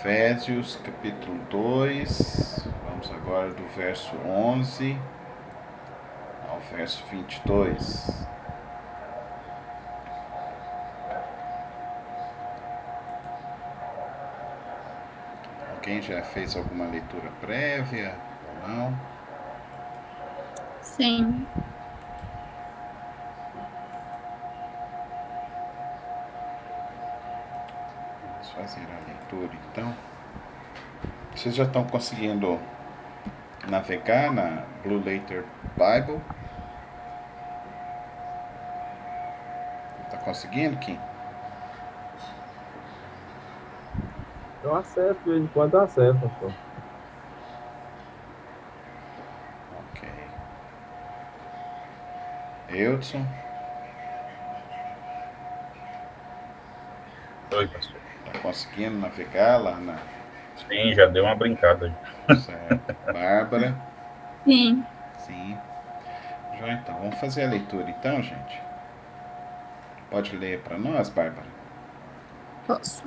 Efésios capítulo 2, vamos agora do verso 11 ao verso 22. Alguém já fez alguma leitura prévia ou não? Sim. Vamos fazer a leitura então. Vocês já estão conseguindo navegar na Blue Letter Bible? Tá conseguindo, Kim? Eu acesso, de vez em quando eu acesso, pastor. Ok. Eudson, Oi, pastor. tá conseguindo navegar lá na... Sim, já deu uma brincada. Certo. Bárbara, Sim. sim. Já então, vamos fazer a leitura então, gente. Pode ler para nós, Bárbara? Posso.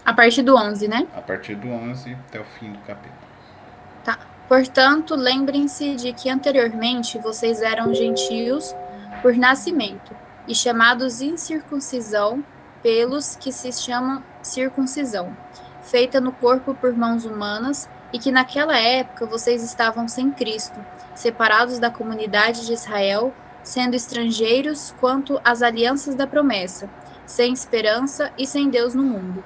A partir do 11, né? A partir do 11 até o fim do capítulo. Tá. Portanto, lembrem-se de que anteriormente vocês eram gentios por nascimento e chamados incircuncisão pelos que se chamam circuncisão, feita no corpo por mãos humanas, e que naquela época vocês estavam sem Cristo, separados da comunidade de Israel, sendo estrangeiros quanto às alianças da promessa, sem esperança e sem Deus no mundo.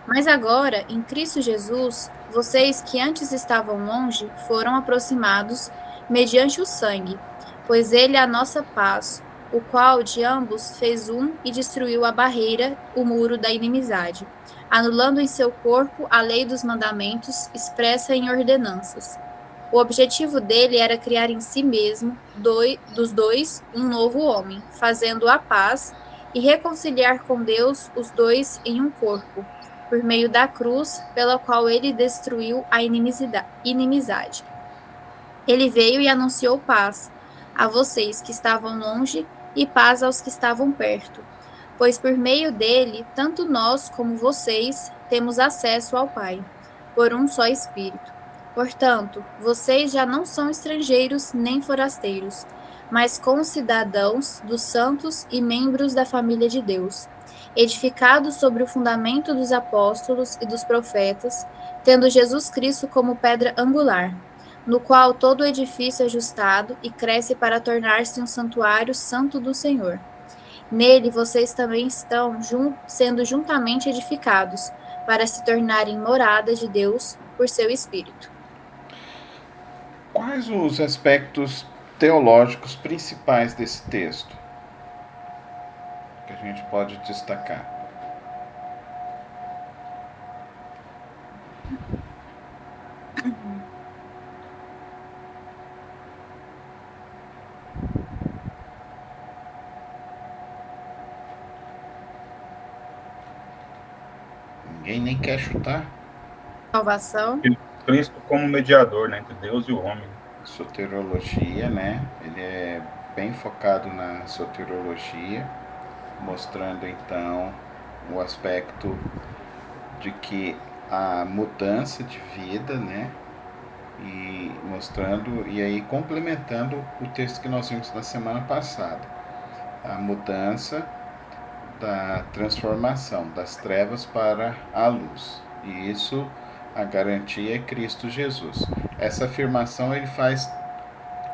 Mas agora, em Cristo Jesus, vocês que antes estavam longe foram aproximados mediante o sangue, pois ele é a nossa paz, o qual de ambos fez um e destruiu a barreira, o muro da inimizade, anulando em seu corpo a lei dos mandamentos expressa em ordenanças. O objetivo dele era criar em si mesmo, dos dois, um novo homem, fazendo a paz e reconciliar com Deus os dois em um corpo por meio da cruz, pela qual ele destruiu a inimizade. Ele veio e anunciou paz a vocês que estavam longe e paz aos que estavam perto, pois por meio dele, tanto nós como vocês temos acesso ao Pai, por um só Espírito. Portanto, vocês já não são estrangeiros nem forasteiros, mas concidadãos dos santos e membros da família de Deus, edificados sobre o fundamento dos apóstolos e dos profetas, tendo Jesus Cristo como pedra angular, no qual todo o edifício é ajustado e cresce para tornar-se um santuário santo do Senhor. Nele vocês também estão sendo juntamente edificados, para se tornarem morada de Deus por seu Espírito. Quais os aspectos teológicos principais desse texto que a gente pode destacar? Ninguém nem quer chutar? Salvação. Cristo como mediador, né, entre Deus e o homem. Soteriologia, né? Ele é bem focado na soteriologia, mostrando então o aspecto de que a mudança de vida, né? E mostrando, e aí complementando o texto que nós vimos na semana passada, a mudança da transformação das trevas para a luz. E isso, a garantia é Cristo Jesus. Essa afirmação ele faz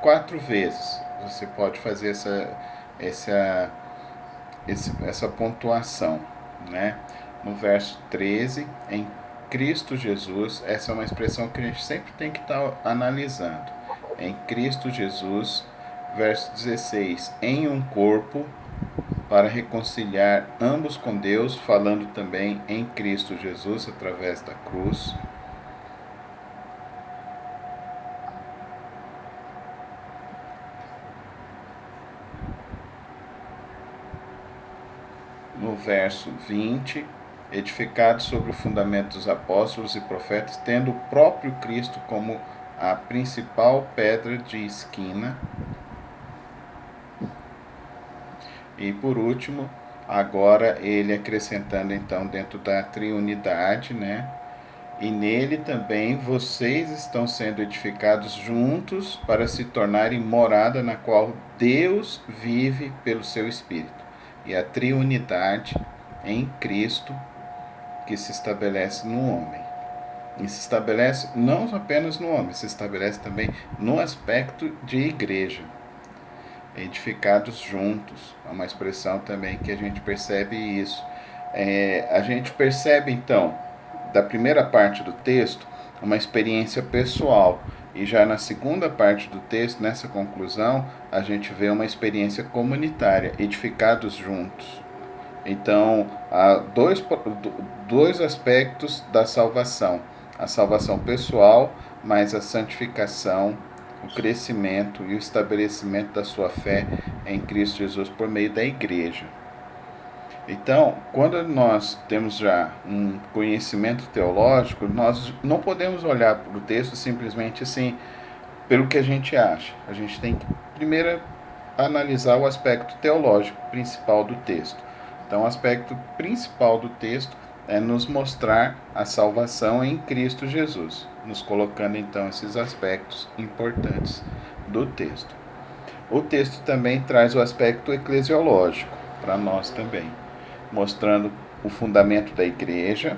4 vezes. Você pode fazer essa pontuação, né? No verso 13, em Cristo Jesus, essa é uma expressão que a gente sempre tem que estar analisando. Em Cristo Jesus, verso 16, em um corpo, para reconciliar ambos com Deus, falando também em Cristo Jesus através da cruz. No verso 20, edificado sobre o fundamento dos apóstolos e profetas, tendo o próprio Cristo como a principal pedra de esquina. E por último, agora ele acrescentando então dentro da triunidade, né? E nele também vocês estão sendo edificados juntos para se tornarem morada na qual Deus vive pelo seu Espírito. E a triunidade em Cristo que se estabelece no homem. E se estabelece não apenas no homem, se estabelece também no aspecto de igreja. Edificados juntos. É uma expressão também que a gente percebe isso. A gente percebe então, da primeira parte do texto, uma experiência pessoal. E já na segunda parte do texto, nessa conclusão, a gente vê uma experiência comunitária, edificados juntos. Então, há dois aspectos da salvação. A salvação pessoal, mas a santificação, o crescimento e o estabelecimento da sua fé em Cristo Jesus por meio da igreja. Então, quando nós temos já um conhecimento teológico, nós não podemos olhar para o texto simplesmente assim, pelo que a gente acha. A gente tem que primeiro analisar o aspecto teológico principal do texto. Então, o aspecto principal do texto é nos mostrar a salvação em Cristo Jesus, nos colocando então esses aspectos importantes do texto. O texto também traz o aspecto eclesiológico para nós também, mostrando o fundamento da igreja,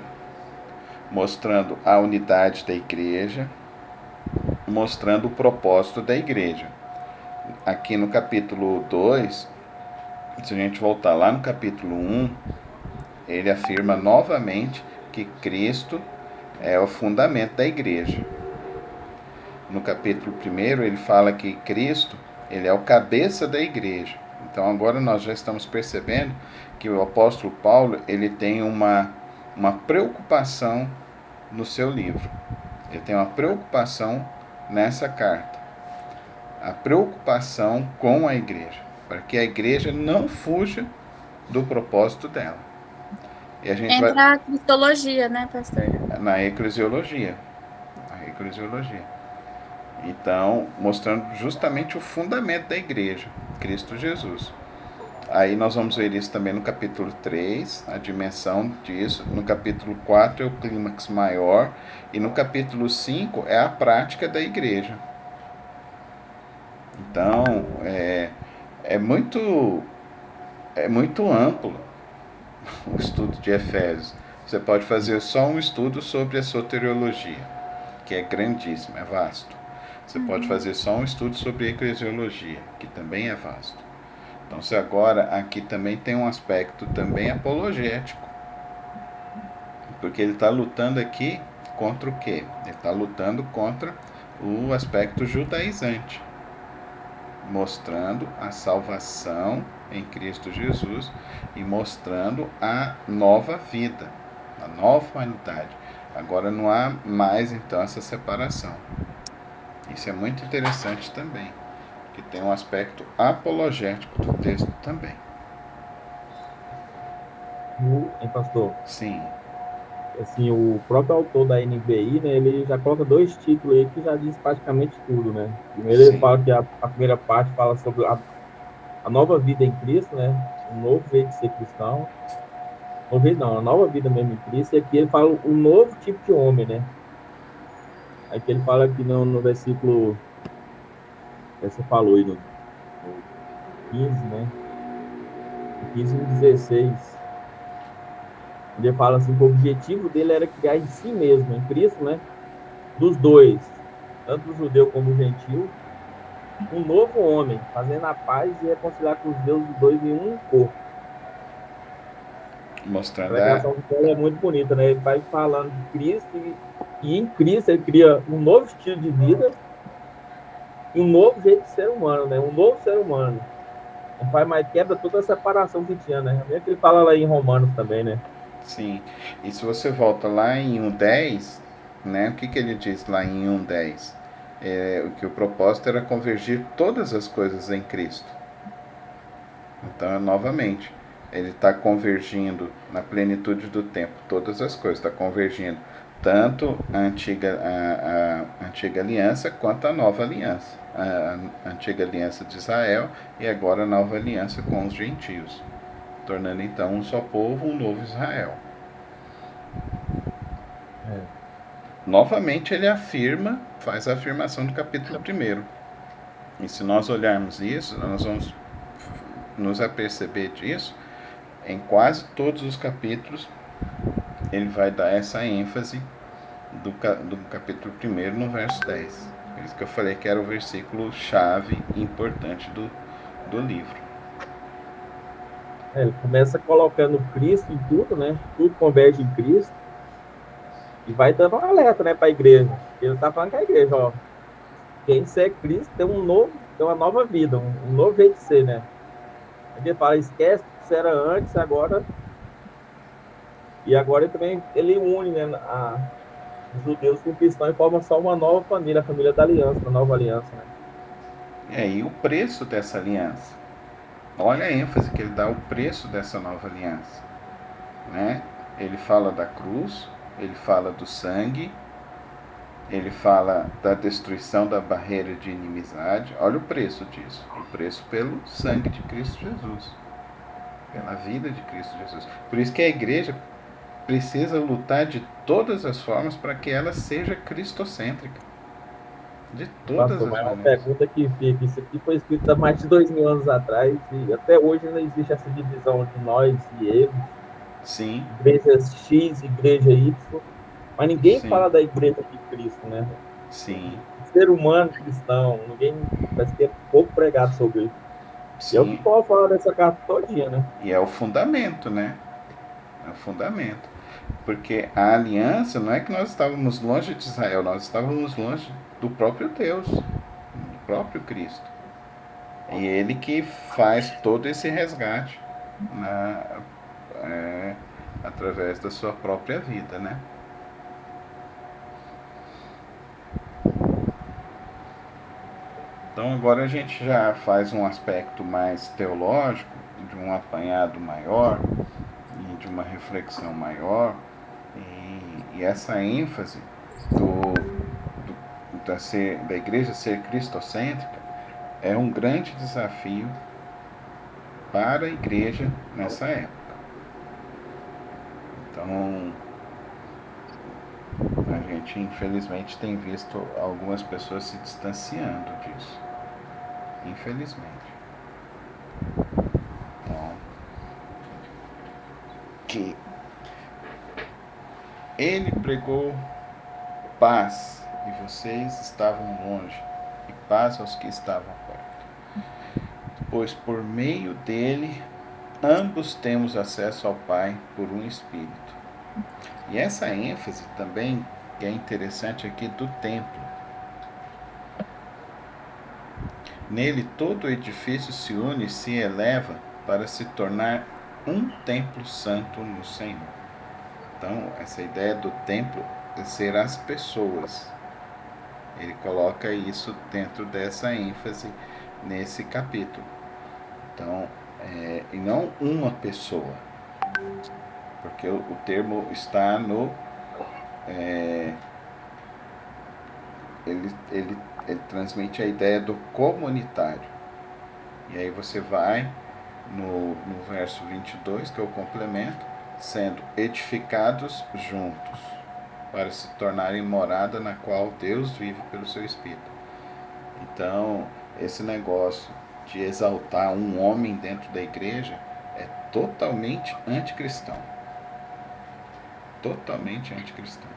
mostrando a unidade da igreja, mostrando o propósito da igreja. Aqui no capítulo 2, se a gente voltar lá no capítulo 1, ele afirma novamente que Cristo é o fundamento da igreja. No capítulo 1, ele fala que Cristo, ele é o cabeça da igreja. Então agora nós já estamos percebendo que o apóstolo Paulo, ele tem uma preocupação no seu livro. Ele tem uma preocupação nessa carta. A preocupação com a igreja, para que a igreja não fuja do propósito dela. E a gente Entra a cristologia, né, pastor? Na eclesiologia. A eclesiologia. Então, mostrando justamente o fundamento da igreja, Cristo Jesus. Aí nós vamos ver isso também no capítulo 3, a dimensão disso. No capítulo 4 é o clímax maior. E no capítulo 5 é a prática da igreja. Então, é muito amplo o estudo de Efésios. Você pode fazer só um estudo sobre a soteriologia, que é grandíssimo, é vasto. Você pode fazer só um estudo sobre a eclesiologia, que também é vasto. Então, se agora aqui também tem um aspecto também apologético, porque ele está lutando aqui contra o quê? Ele está lutando contra o aspecto judaizante, mostrando a salvação em Cristo Jesus e mostrando a nova vida, a nova humanidade. Agora não há mais então essa separação. Isso é muito interessante também, que tem um aspecto apologético do texto também. Pastor? Sim. Assim, o próprio autor da NVI, né, ele já coloca dois títulos aí que já diz praticamente tudo, né? Primeiro ele fala que a primeira parte fala sobre a nova vida em Cristo, né? Um novo jeito de ser cristão. A nova vida mesmo em Cristo. E aqui ele fala o novo tipo de homem, né? Aí que ele fala aqui no versículo, você falou aí no 15, né? 15 e 16. Ele fala assim que o objetivo dele era criar em si mesmo, em Cristo, né? Dos dois, tanto o judeu como o gentil, um novo homem, fazendo a paz e reconciliar com os deuses dois em um corpo. Mostrando a pregação dele é muito bonita, né? Ele vai falando de Cristo e em Cristo ele cria um novo estilo de vida e um novo jeito de ser humano, né? Um novo ser humano. O pai mais quebra toda a separação que tinha, né? É que ele fala lá em Romanos também, né? Sim. E se você volta lá em 1:10, né? O que ele diz lá em 1:10? Que o propósito era convergir todas as coisas em Cristo. Então, novamente, ele está convergindo na plenitude do tempo todas as coisas, está convergindo tanto a antiga aliança quanto a nova aliança. A antiga aliança de Israel e agora a nova aliança com os gentios, tornando então um só povo, um novo Israel. novamente ele afirma, faz a afirmação do capítulo 1. E se nós olharmos isso, nós vamos nos aperceber disso em quase todos os capítulos. Ele vai dar essa ênfase do capítulo 1 no verso 10. Por isso que eu falei que era o versículo chave importante do livro. Ele começa colocando Cristo em tudo, né? Tudo converge em Cristo. E vai dando um alerta, né, para a igreja. Ele está falando que a igreja, ó, quem segue Cristo tem uma nova vida, um novo jeito de ser, né? Ele fala, esquece o que era antes, agora. E agora ele une, né, os judeus com cristãos e forma só uma nova família, a família da aliança, da nova aliança, né? E o preço dessa aliança. Olha a ênfase que ele dá ao preço dessa nova aliança, né? Ele fala da cruz, ele fala do sangue, ele fala da destruição da barreira de inimizade. Olha o preço disso, o preço pelo sangue de Cristo Jesus, pela vida de Cristo Jesus. Por isso que a igreja precisa lutar de todas as formas para que ela seja cristocêntrica. De todas Pastor, as mas é uma maneiras. pergunta que fica. Isso aqui foi escrito há mais de 2000 anos atrás e até hoje ainda existe essa divisão de nós e eles. Sim. Igreja X, igreja Y. Mas ninguém Sim. fala da igreja de Cristo, né? Sim. Ser humano cristão, ninguém parece que é pouco pregado sobre isso. Sim. E é o que Paulo fala dessa carta todinha, né? E é o fundamento, né? É o fundamento. Porque a aliança não é que nós estávamos longe de Israel, nós estávamos longe do próprio Deus, do próprio Cristo. E ele que faz todo esse resgate através da sua própria vida, né? Então agora a gente já faz um aspecto mais teológico, de um apanhado maior e de uma reflexão maior, e essa ênfase da igreja ser cristocêntrica é um grande desafio para a igreja nessa época. Então, a gente infelizmente tem visto algumas pessoas se distanciando disso. Infelizmente. Então, que ele pregou paz e vocês estavam longe, e paz aos que estavam perto. Pois por meio dele ambos temos acesso ao Pai por um Espírito. E essa ênfase também é interessante aqui do templo. Nele todo o edifício se une e se eleva para se tornar um templo santo no Senhor. Então, essa ideia do templo é ser as pessoas. Ele coloca isso dentro dessa ênfase nesse capítulo. Então, e não uma pessoa, porque o termo está no... Ele transmite a ideia do comunitário. E aí você vai no verso 22, que é o complemento, sendo edificados juntos, para se tornarem morada na qual Deus vive pelo seu Espírito. Então, esse negócio de exaltar um homem dentro da igreja é totalmente anticristão. Totalmente anticristão.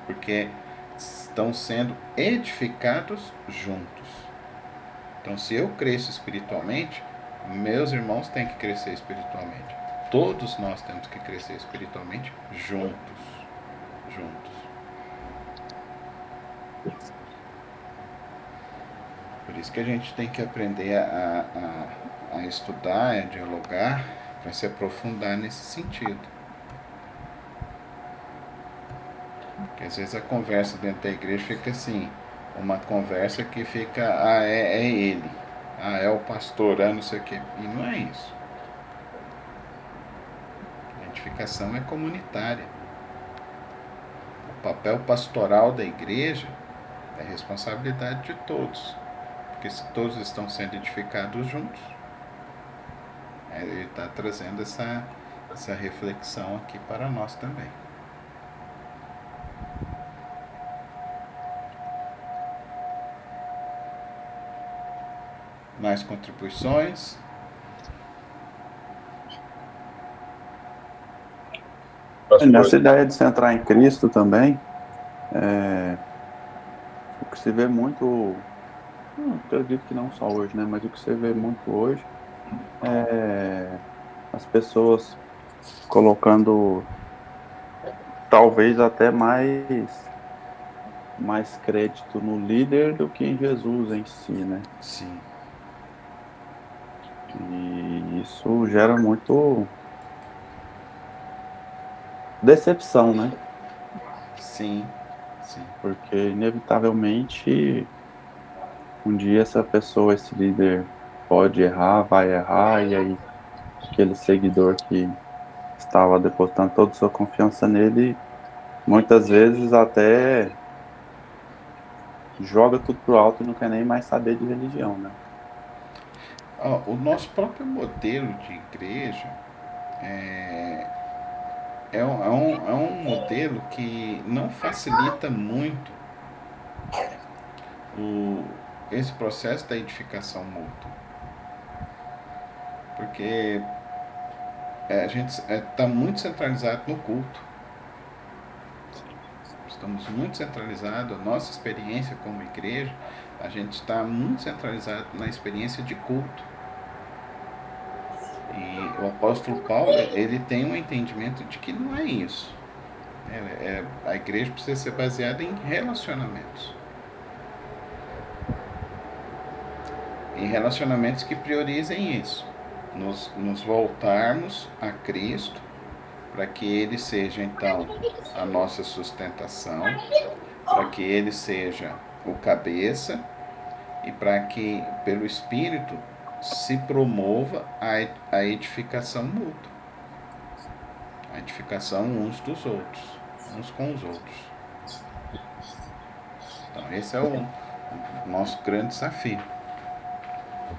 Porque estão sendo edificados juntos. Então, se eu cresço espiritualmente, meus irmãos têm que crescer espiritualmente. Todos nós temos que crescer espiritualmente juntos. Por isso que a gente tem que aprender a estudar, a dialogar, para se aprofundar nesse sentido. Porque às vezes a conversa dentro da igreja fica assim, uma conversa que fica, é ele, é o pastor, não sei o quê. E não é isso. A edificação é comunitária. O papel pastoral da igreja é responsabilidade de todos. Porque se todos estão sendo edificados juntos, ele está trazendo essa reflexão aqui para nós também. Mais contribuições? Nessa ideia de centrar em Cristo também, o que se vê muito, eu acredito que não só hoje, né, mas o que se vê muito hoje é as pessoas colocando talvez até mais crédito no líder do que em Jesus em si, né? Sim. E isso gera muito decepção, né? Sim, sim. Porque inevitavelmente um dia essa pessoa, esse líder pode errar, vai errar, e aí aquele seguidor que estava depositando toda a sua confiança nele, muitas vezes até joga tudo pro alto e não quer nem mais saber de religião, né? O nosso próprio modelo de igreja é um modelo que não facilita muito esse processo da edificação mútua. Porque a gente está muito centralizado no culto. Estamos muito centralizados, a nossa experiência como igreja, a gente está muito centralizado na experiência de culto. E o apóstolo Paulo, ele tem um entendimento de que não é isso. A igreja precisa ser baseada em relacionamentos. Em relacionamentos que priorizem isso. Nos voltarmos a Cristo, para que Ele seja, então, a nossa sustentação, para que Ele seja o cabeça e para que, pelo Espírito, se promova a edificação mútua. A edificação uns dos outros, uns com os outros. Então, esse é o nosso grande desafio.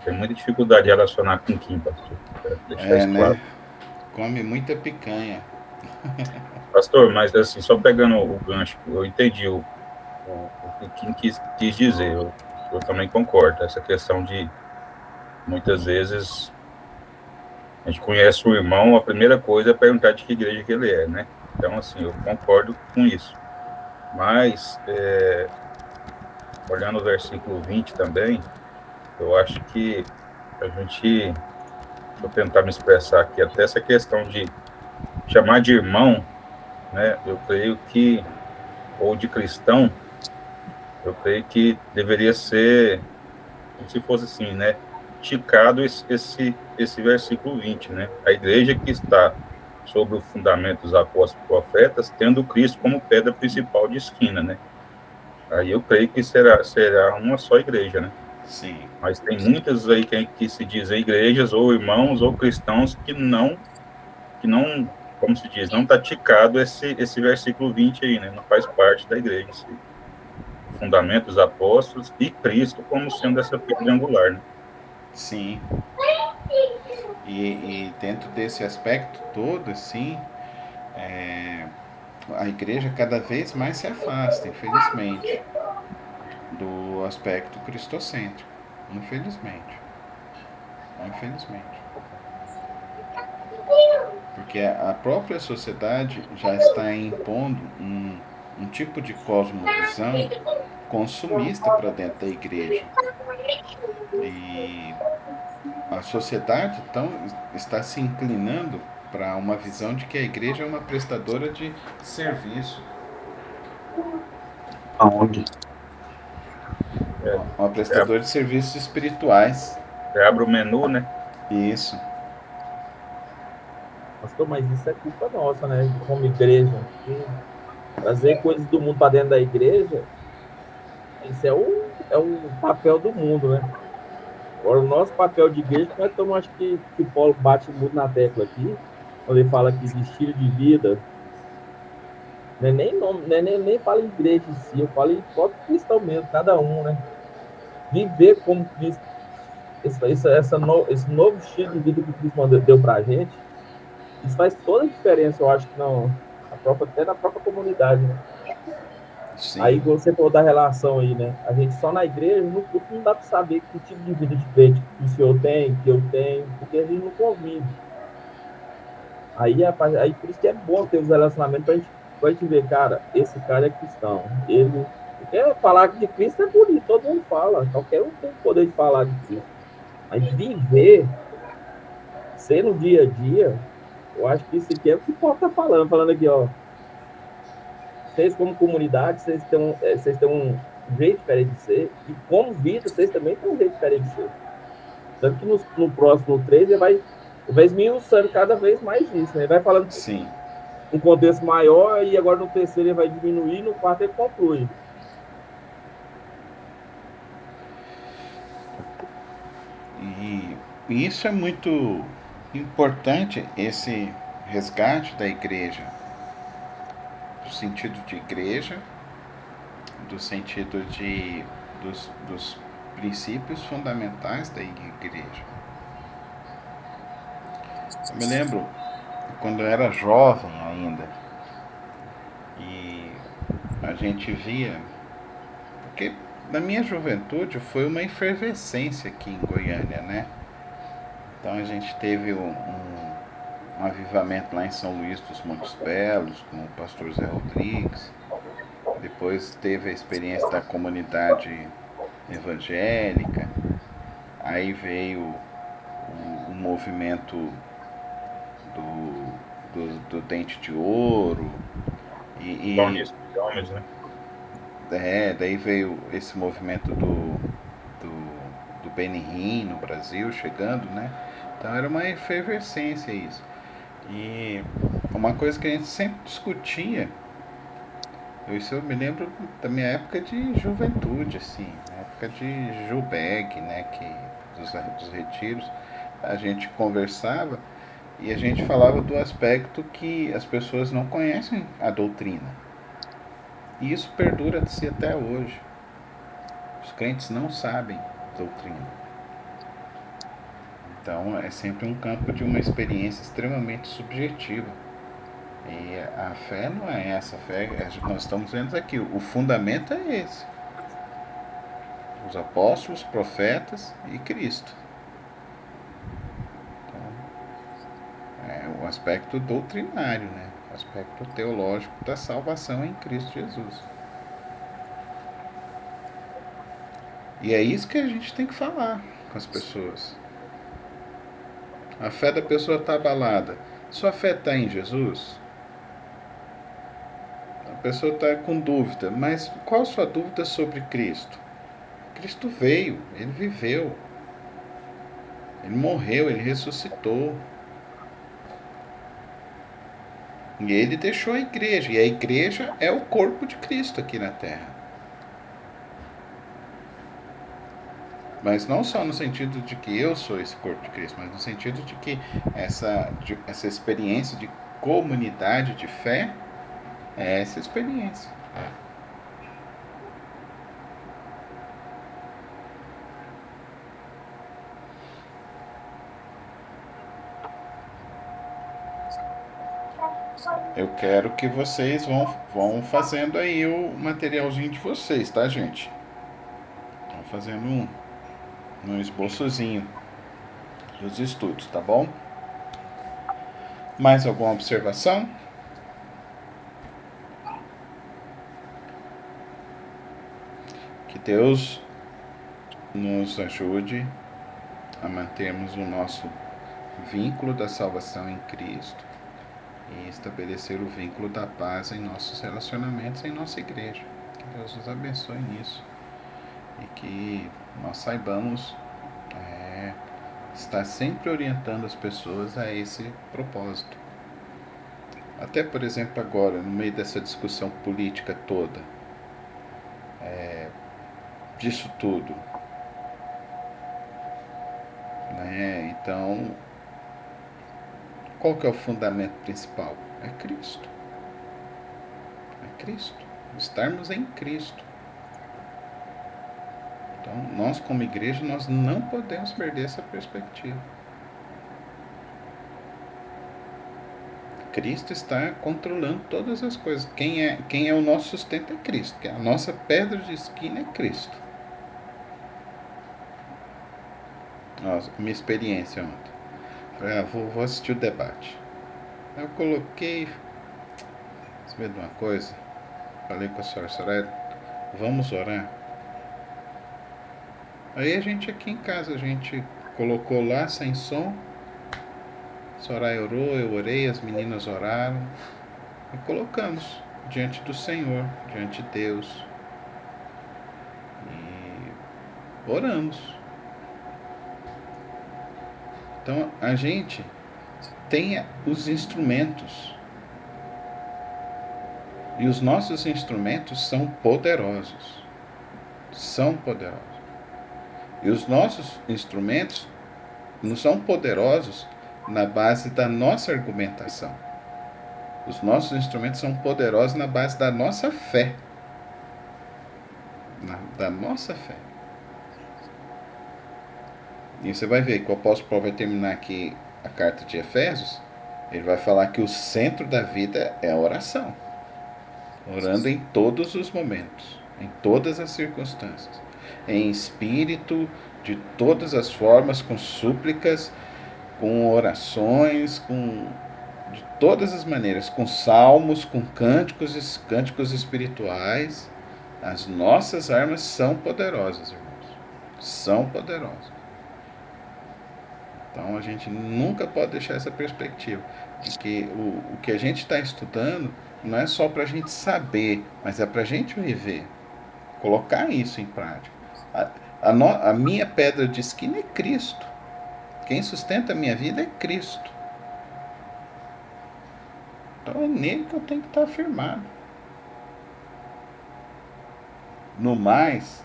Tem muita dificuldade de relacionar com quem, pastor. Deixar isso claro. Né? Come muita picanha. Pastor, mas assim, só pegando o gancho, eu entendi o que Kim quis dizer. Eu também concordo. Essa questão de, muitas vezes, a gente conhece o irmão, a primeira coisa é perguntar de que igreja que ele é, né? Então, assim, eu concordo com isso. Mas, olhando o versículo 20 também, eu acho que a gente, vou tentar me expressar aqui, até essa questão de chamar de irmão, né? Eu creio que, ou de cristão, eu creio que deveria ser, como se fosse assim, né? Ticado esse versículo 20, né? A igreja que está sobre o fundamento dos apóstolos e profetas, tendo Cristo como pedra principal de esquina, né? Aí eu creio que será uma só igreja, né? Sim. Mas tem muitas aí que se dizem igrejas, ou irmãos, ou cristãos, que não, como se diz, não está ticado esse versículo 20 aí, né? Não faz parte da igreja, assim. Fundamento dos apóstolos e Cristo como sendo essa pedra angular, né? Sim. E dentro desse aspecto todo, assim, a igreja cada vez mais se afasta, infelizmente, do aspecto cristocêntrico. Infelizmente. Porque a própria sociedade já está impondo um tipo de cosmovisão consumista para dentro da igreja. E a sociedade, então, está se inclinando para uma visão de que a igreja é uma prestadora de serviço. Aonde? Uma prestadora de serviços espirituais. Você abre o menu, né? Isso. Pastor, mas isso é culpa nossa, né? Como igreja. Trazer coisas do mundo para dentro da igreja, isso é o papel do mundo, né? Agora, o nosso papel de igreja, nós estamos, acho que o Paulo bate muito na tecla aqui, quando ele fala aqui de estilo de vida, não é nem fala em igreja em si, eu falo em próprio cristão mesmo, cada um, né? Viver como Cristo, esse novo estilo de vida que Cristo deu pra gente, isso faz toda a diferença, eu acho que não, até na própria comunidade, né? Sim. Aí você falou da relação aí, né? A gente só na igreja, no culto, não dá para saber que tipo de vida diferente que o senhor tem, que eu tenho, porque a gente não convive. Aí por isso que é bom ter os relacionamentos pra gente ver, cara, esse cara é cristão. Ele. Porque falar de Cristo é bonito, todo mundo fala, qualquer um tem o poder de falar de Cristo. Mas viver, ser no dia a dia, eu acho que isso aqui é o que o Paulo tá falando aqui, ó. Vocês, como comunidade, vocês têm um jeito diferente de ser, e como vida, vocês também têm um jeito diferente de ser. Tanto que no próximo 3 ele vai esmiuçando cada vez mais isso, né? Ele vai falando Sim. um contexto maior, e agora no terceiro ele vai diminuir, no quarto ele conclui. E isso é muito importante, esse resgate da igreja, do sentido de igreja, do sentido dos princípios fundamentais da igreja. Eu me lembro quando eu era jovem ainda, e a gente via, porque na minha juventude foi uma efervescência aqui em Goiânia, né? Então a gente teve um avivamento lá em São Luís dos Montes Belos, com o pastor Zé Rodrigues. Depois teve a experiência da comunidade evangélica. Aí veio o movimento do Dente de Ouro. Homens, né? Daí veio esse movimento do Benihim no Brasil chegando, né? Então era uma efervescência isso. E uma coisa que a gente sempre discutia, isso eu me lembro da minha época de juventude, assim, na época de Jubeg, né? Dos retiros, a gente conversava e a gente falava do aspecto que as pessoas não conhecem a doutrina. E isso perdura-se até hoje. Os crentes não sabem doutrina. Então é sempre um campo de uma experiência extremamente subjetiva. E a fé não é essa. A fé, nós estamos vendo aqui, o fundamento é esse. Os apóstolos, profetas e Cristo. Então, é o aspecto doutrinário, né? O aspecto teológico da salvação em Cristo Jesus. E é isso que a gente tem que falar com as pessoas. A fé da pessoa está abalada. Sua fé está em Jesus? A pessoa está com dúvida, mas qual a sua dúvida sobre Cristo? Cristo veio, ele viveu, ele morreu, ele ressuscitou. E ele deixou a igreja, e a igreja é o corpo de Cristo aqui na terra. Mas não só no sentido de que eu sou esse corpo de Cristo, mas no sentido de que essa experiência de comunidade de fé é essa experiência. Eu quero que vocês vão fazendo aí o materialzinho de vocês, tá, gente? Vão fazendo um esboçozinho dos estudos, tá bom? Mais alguma observação? Que Deus nos ajude a mantermos o nosso vínculo da salvação em Cristo e estabelecer o vínculo da paz em nossos relacionamentos em nossa igreja. Que Deus nos abençoe nisso e que nós saibamos estar sempre orientando as pessoas a esse propósito. Até, por exemplo, agora, no meio dessa discussão política toda, disso tudo, né? Então, qual que é o fundamento principal? É Cristo. É Cristo. Estarmos em Cristo. Então, nós como igreja, nós não podemos perder essa perspectiva. Cristo está controlando todas as coisas. Quem é o nosso sustento é Cristo. A nossa pedra de esquina é Cristo. Nossa, minha experiência ontem. Falei, vou assistir o debate. Eu coloquei. Sabe de uma coisa? Falei com a senhora Soraya, vamos orar. Aí a gente aqui em casa, a gente colocou lá sem som. A Soraya orou, eu orei, as meninas oraram. E colocamos diante do Senhor, diante de Deus. E oramos. Então a gente tem os instrumentos. E os nossos instrumentos são poderosos. São poderosos. E os nossos instrumentos não são poderosos na base da nossa argumentação. Os nossos instrumentos são poderosos na base da nossa fé. Da nossa fé. E você vai ver que o apóstolo Paulo vai terminar aqui a carta de Efésios. Ele vai falar que o centro da vida é a oração. Orando em todos os momentos, em todas as circunstâncias, em espírito, de todas as formas, com súplicas, com orações, de todas as maneiras, com salmos, com cânticos espirituais. As nossas armas são poderosas, irmãos. São poderosas. Então a gente nunca pode deixar essa perspectiva de que o que a gente está estudando não é só para a gente saber, mas é para a gente viver. Colocar isso em prática. A minha pedra de esquina é Cristo. Quem sustenta a minha vida é Cristo. Então é nele que eu tenho que estar afirmado. No mais,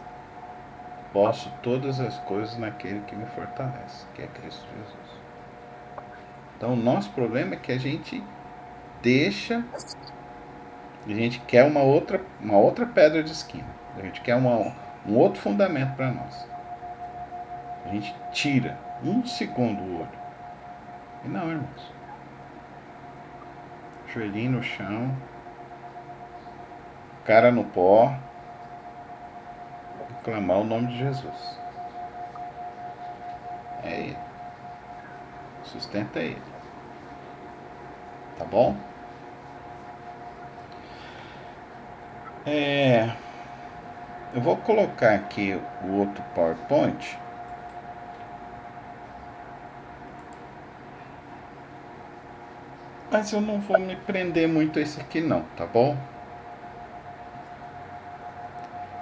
posso todas as coisas naquele que me fortalece, que é Cristo Jesus. Então o nosso problema é que a gente deixa, a gente quer uma outra pedra de esquina. A gente quer um outro fundamento para nós. A gente tira um segundo o olho. E não, irmãos. Joelhinho no chão, cara no pó, e clamar o nome de Jesus. É Ele. O sustento é Ele. Tá bom? Eu vou colocar aqui o outro PowerPoint. Mas eu não vou me prender muito a esse aqui não, tá bom?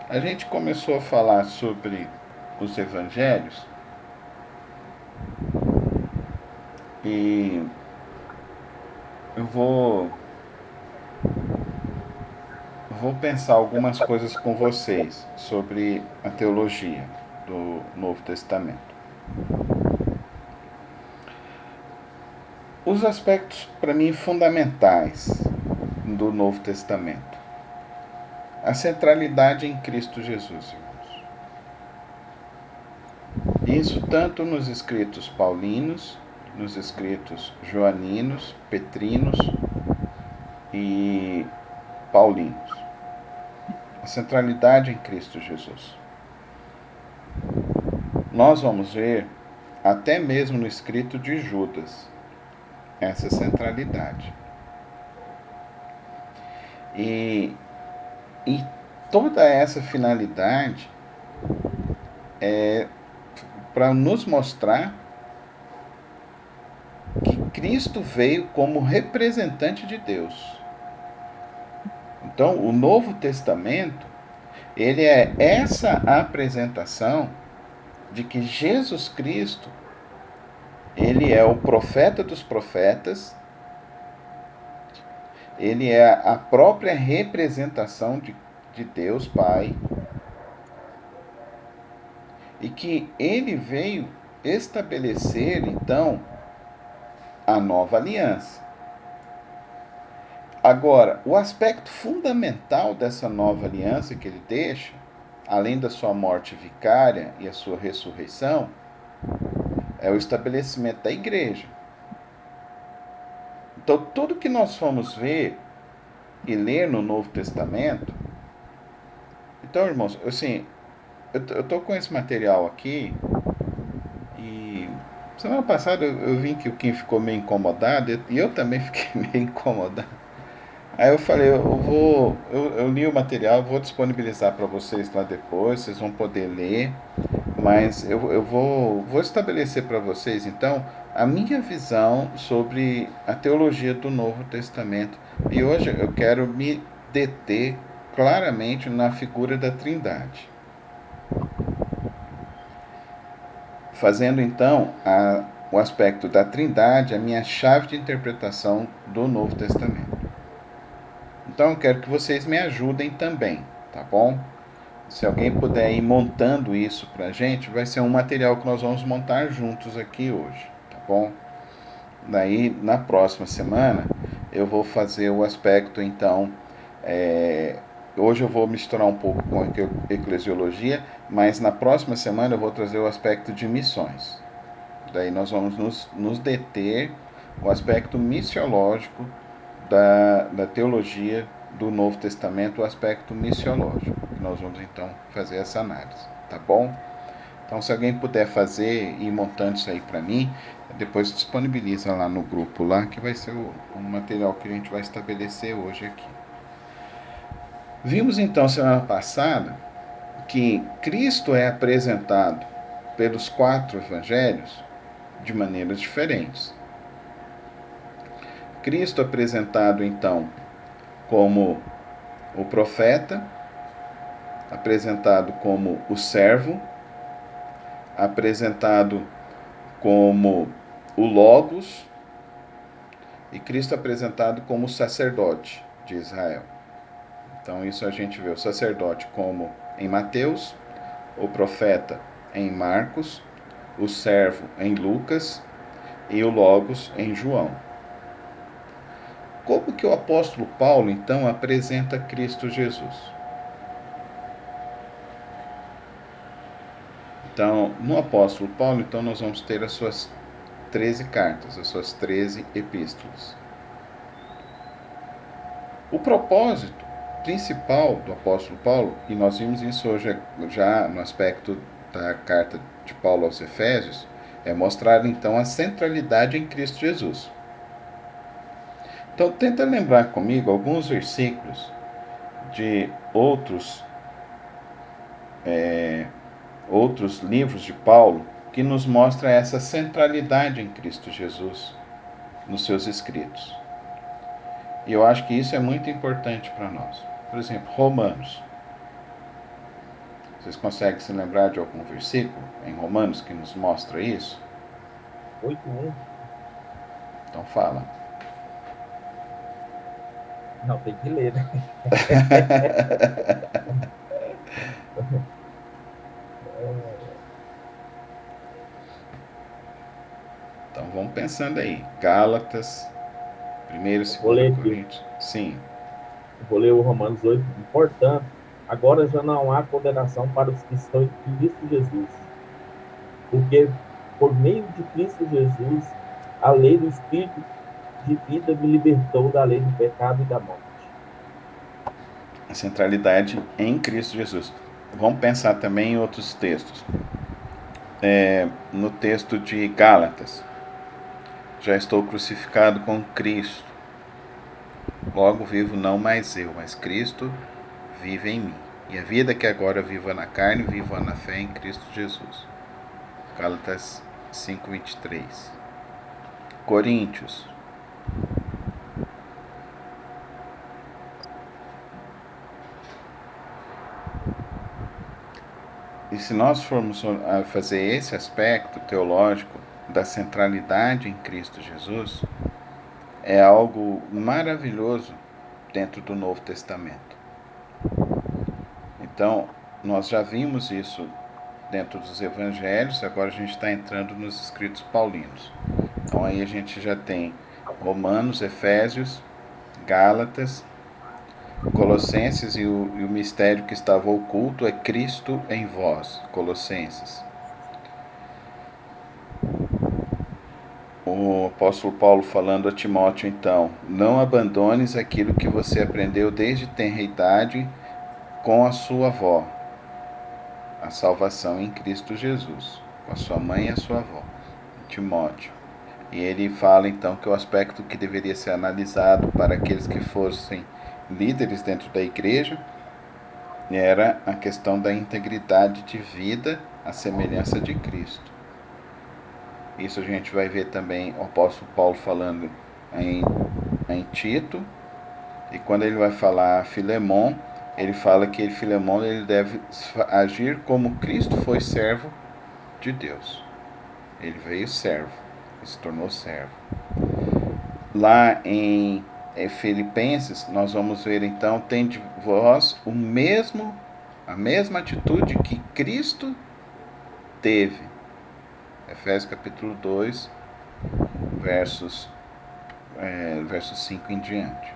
A gente começou a falar sobre os evangelhos. E eu vou pensar algumas coisas com vocês sobre a teologia do Novo Testamento. Os aspectos, para mim, fundamentais do Novo Testamento. A centralidade em Cristo Jesus, irmãos. Isso tanto nos escritos paulinos, nos escritos joaninos, petrinos e paulinos. A centralidade em Cristo Jesus. Nós vamos ver, até mesmo no escrito de Judas, essa centralidade. E toda essa finalidade é para nos mostrar que Cristo veio como representante de Deus. Então, o Novo Testamento, ele é essa apresentação de que Jesus Cristo, ele é o profeta dos profetas, ele é a própria representação de Deus Pai, e que ele veio estabelecer, então, a nova aliança. Agora, o aspecto fundamental dessa nova aliança que ele deixa, além da sua morte vicária e a sua ressurreição, é o estabelecimento da igreja. Então, tudo que nós fomos ver e ler no Novo Testamento. Então, irmãos, assim, eu tô com esse material aqui e semana passada eu vi que o Kim ficou meio incomodado e eu também fiquei meio incomodado. Aí eu falei, eu li o material, vou disponibilizar para vocês lá depois, vocês vão poder ler, mas eu vou estabelecer para vocês então a minha visão sobre a teologia do Novo Testamento. E hoje eu quero me deter claramente na figura da Trindade. Fazendo então o aspecto da Trindade a minha chave de interpretação do Novo Testamento. Então eu quero que vocês me ajudem também, tá bom? Se alguém puder ir montando isso pra gente, vai ser um material que nós vamos montar juntos aqui hoje, tá bom? Daí, na próxima semana, eu vou fazer o aspecto, então, hoje eu vou misturar um pouco com a eclesiologia, mas na próxima semana eu vou trazer o aspecto de missões. Daí nós vamos nos deter o aspecto missiológico da teologia do Novo Testamento, o aspecto missiológico. Nós vamos então fazer essa análise, tá bom? Então, se alguém puder fazer e ir montando isso aí para mim, depois disponibiliza lá no grupo lá, que vai ser o material que a gente vai estabelecer hoje aqui. Vimos então semana passada que Cristo é apresentado pelos 4 evangelhos de maneiras diferentes. Cristo apresentado então como o profeta, apresentado como o servo, apresentado como o Logos, e Cristo apresentado como o sacerdote de Israel. Então isso a gente vê o sacerdote como em Mateus, o profeta em Marcos, o servo em Lucas e o Logos em João. Como que o apóstolo Paulo, então, apresenta Cristo Jesus? Então, no apóstolo Paulo, então, nós vamos ter as suas 13 cartas, as suas 13 epístolas. O propósito principal do apóstolo Paulo, e nós vimos isso hoje já no aspecto da carta de Paulo aos Efésios, é mostrar, então, a centralidade em Cristo Jesus. Então, tenta lembrar comigo alguns versículos de outros livros de Paulo que nos mostram essa centralidade em Cristo Jesus nos seus escritos. E eu acho que isso é muito importante para nós. Por exemplo, Romanos. Vocês conseguem se lembrar de algum versículo em Romanos que nos mostra isso? 8:1. Então fala. Não, tem que ler, né? Então vamos pensando aí. Gálatas, 1º e 2 Vou ler aqui. Coríntios. Sim. Vou ler o Romanos 8. Portanto, agora já não há condenação para os que estão em Cristo Jesus. Porque por meio de Cristo Jesus, a lei do Espírito de vida me libertou da lei do pecado e da morte. A centralidade em Cristo Jesus. Vamos pensar também em outros textos. No texto de Gálatas. Já estou crucificado com Cristo. Logo vivo não mais eu, mas Cristo vive em mim. E a vida que agora vivo na carne, vivo na fé em Cristo Jesus. Gálatas 5:23. Coríntios. E se nós formos a fazer esse aspecto teológico da centralidade em Cristo Jesus, é algo maravilhoso dentro do Novo Testamento. Então, nós já vimos isso dentro dos evangelhos, agora a gente está entrando nos escritos paulinos. Então aí a gente já tem Romanos, Efésios, Gálatas, Colossenses e o mistério que estava oculto é Cristo em vós, Colossenses. o apóstolo Paulo falando a Timóteo, então, não abandones aquilo que você aprendeu desde tenra idade com a sua avó, a salvação em Cristo Jesus, com a sua mãe e a sua avó, Timóteo. E ele fala então que o aspecto que deveria ser analisado para aqueles que fossem líderes dentro da igreja era a questão da integridade de vida, a semelhança de Cristo. Isso a gente vai ver também o apóstolo Paulo falando em Tito, e quando ele vai falar a Filemon, ele fala que Filemon ele deve agir como Cristo foi servo de Deus. Ele veio servo, ele se tornou servo. Lá em Filipenses, nós vamos ver então, tem de vós a mesma atitude que Cristo teve. Efésios capítulo 2, versos 5 em diante.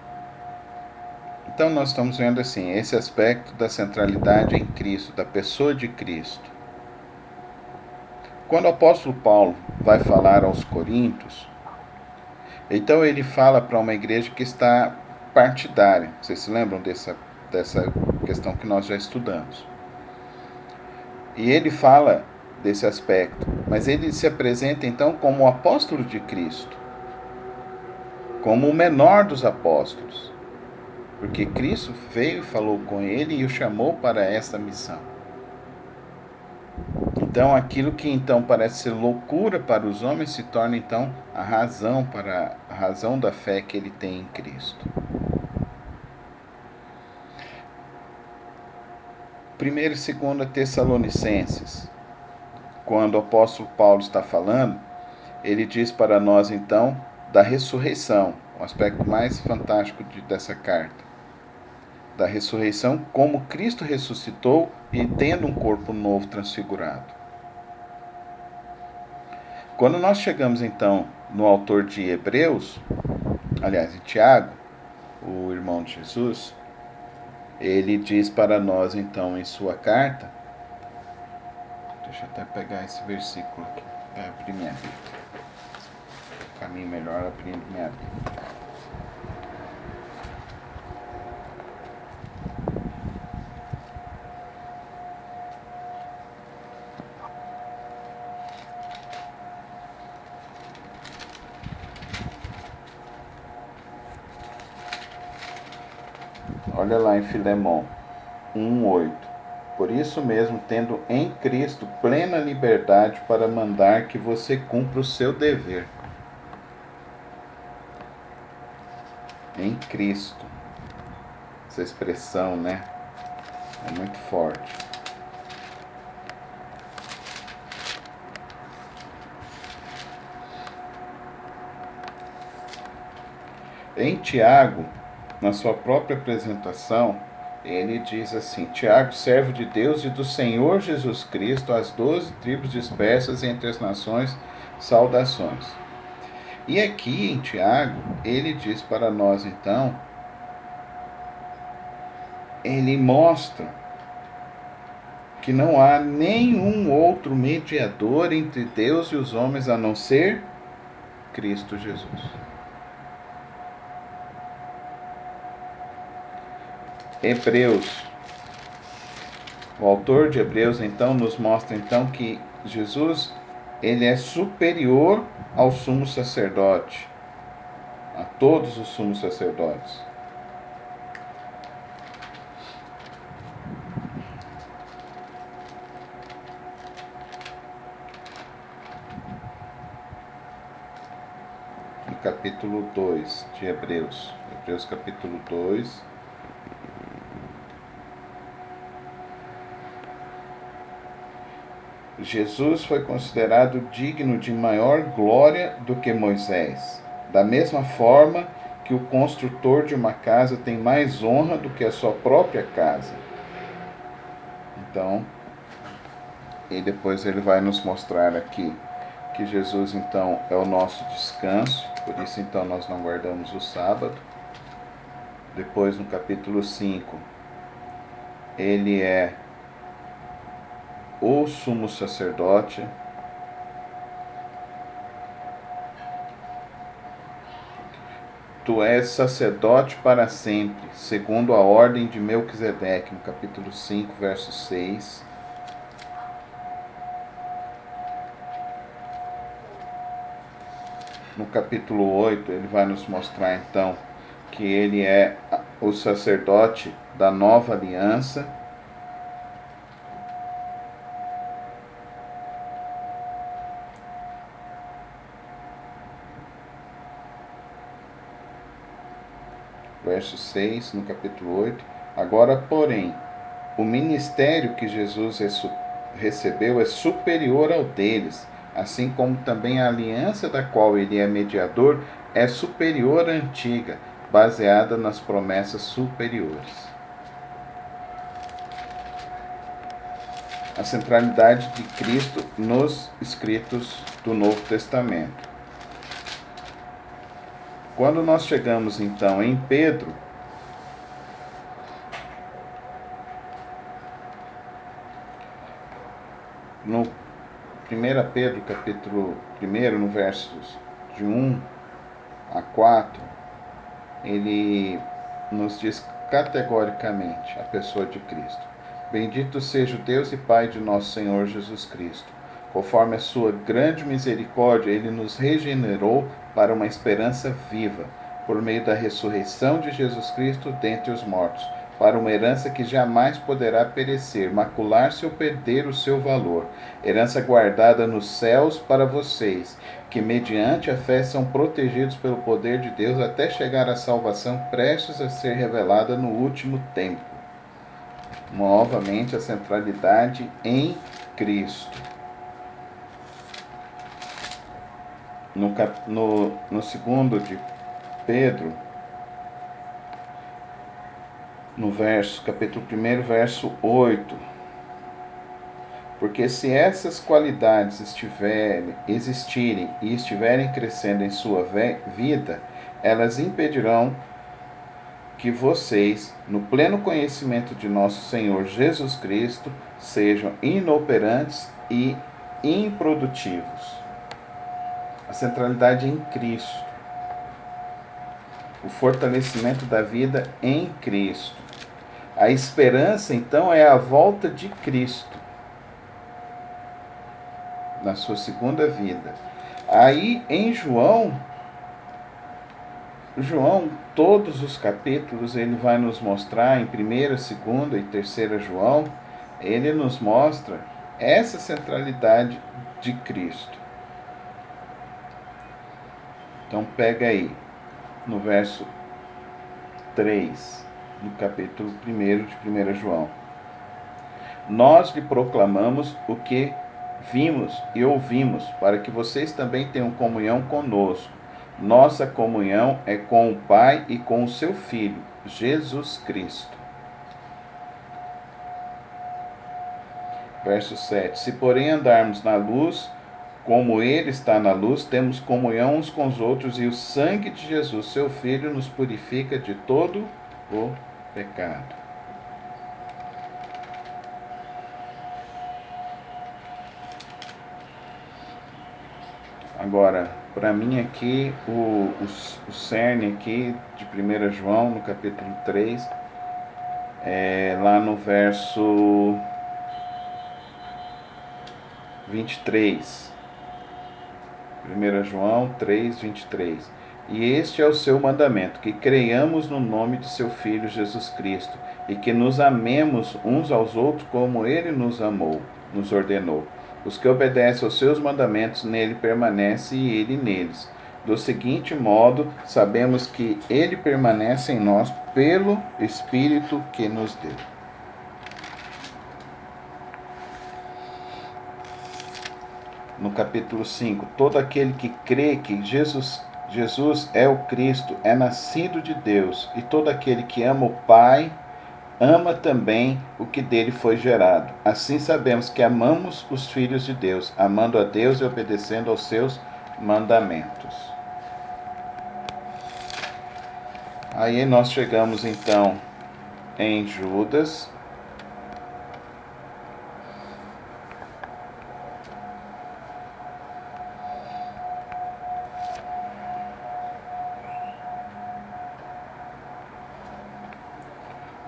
Então nós estamos vendo assim, esse aspecto da centralidade em Cristo, da pessoa de Cristo. Quando o apóstolo Paulo vai falar aos Coríntios, então ele fala para uma igreja que está partidária. Vocês se lembram dessa questão que nós já estudamos? E ele fala desse aspecto, mas ele se apresenta então como o apóstolo de Cristo, como o menor dos apóstolos, porque Cristo veio e falou com ele e o chamou para essa missão. Então aquilo que então parece ser loucura para os homens se torna então a razão da fé que ele tem em Cristo. 1 e 2 Tessalonicenses, quando o apóstolo Paulo está falando, ele diz para nós então da ressurreição, o aspecto mais fantástico dessa carta. Da ressurreição, como Cristo ressuscitou e tendo um corpo novo transfigurado. Quando nós chegamos então no autor de Hebreus, aliás, em Tiago, o irmão de Jesus, ele diz para nós então em sua carta, deixa eu até pegar esse versículo aqui, para abrir minha Bíblia. O caminho melhor abrindo minha Bíblia. Olha lá em Filemon 1:8. Por isso mesmo, tendo em Cristo plena liberdade para mandar que você cumpra o seu dever. Em Cristo. Essa expressão, né? É muito forte. Em Tiago, na sua própria apresentação, ele diz assim: Tiago, servo de Deus e do Senhor Jesus Cristo, às 12 tribos dispersas entre as nações, saudações. E aqui em Tiago, ele diz para nós então, ele mostra que não há nenhum outro mediador entre Deus e os homens a não ser Cristo Jesus. Hebreus. O autor de Hebreus então nos mostra então que Jesus ele é superior ao sumo sacerdote, a todos os sumos sacerdotes. No capítulo 2 de Hebreus, Hebreus capítulo 2, Jesus foi considerado digno de maior glória do que Moisés, da mesma forma que o construtor de uma casa tem mais honra do que a sua própria casa. Então, e depois ele vai nos mostrar aqui que Jesus então é o nosso descanso, por isso então nós não guardamos o sábado. Depois no capítulo 5, ele é o sumo sacerdote. tu és sacerdote para sempre, segundo a ordem de Melquisedeque, no capítulo 5, verso 6. No capítulo 8, ele vai nos mostrar então que ele é o sacerdote da nova aliança. Verso 6, no capítulo 8. Agora, porém, o ministério que Jesus recebeu é superior ao deles, assim como também a aliança da qual ele é mediador é superior à antiga, baseada nas promessas superiores. A centralidade de Cristo nos escritos do Novo Testamento. Quando nós chegamos então em Pedro, no 1 Pedro, capítulo 1, no versos de 1 a 4, ele nos diz categoricamente a pessoa de Cristo. Bendito seja o Deus e Pai de nosso Senhor Jesus Cristo. Conforme a sua grande misericórdia, ele nos regenerou para uma esperança viva, por meio da ressurreição de Jesus Cristo dentre os mortos, para uma herança que jamais poderá perecer, macular-se ou perder o seu valor, herança guardada nos céus para vocês, que mediante a fé são protegidos pelo poder de Deus até chegar à salvação prestes a ser revelada no último tempo. Novamente, a centralidade em Cristo. No segundo de Pedro, no capítulo 1, verso 8. Porque se essas qualidades existirem e estiverem crescendo em sua vida, elas impedirão que vocês, no pleno conhecimento de nosso Senhor Jesus Cristo, sejam inoperantes e improdutivos. A centralidade em Cristo. O fortalecimento da vida em Cristo. A esperança, então, é a volta de Cristo na sua segunda vida. Aí, em João, todos os capítulos, ele vai nos mostrar, em 1ª, 2ª e 3ª João, ele nos mostra essa centralidade de Cristo. Então, pega aí, no verso 3, do capítulo 1 de 1 João. Nós lhe proclamamos o que vimos e ouvimos, para que vocês também tenham comunhão conosco. Nossa comunhão é com o Pai e com o seu Filho, Jesus Cristo. Verso 7. Se, porém, andarmos na luz, como Ele está na luz, temos comunhão uns com os outros, e o sangue de Jesus, seu Filho, nos purifica de todo o pecado. Agora, para mim aqui, o cerne aqui de 1 João, no capítulo 3, lá no verso 23. 1 João 3, 23. E este é o seu mandamento, que creiamos no nome de seu Filho Jesus Cristo, e que nos amemos uns aos outros como ele nos amou, nos ordenou. Os que obedecem aos seus mandamentos nele permanecem e ele neles. Do seguinte modo, sabemos que ele permanece em nós pelo Espírito que nos deu. No capítulo 5, todo aquele que crê que Jesus é o Cristo, é nascido de Deus, e todo aquele que ama o Pai, ama também o que dele foi gerado. Assim sabemos que amamos os filhos de Deus, amando a Deus e obedecendo aos seus mandamentos. Aí nós chegamos então em Judas.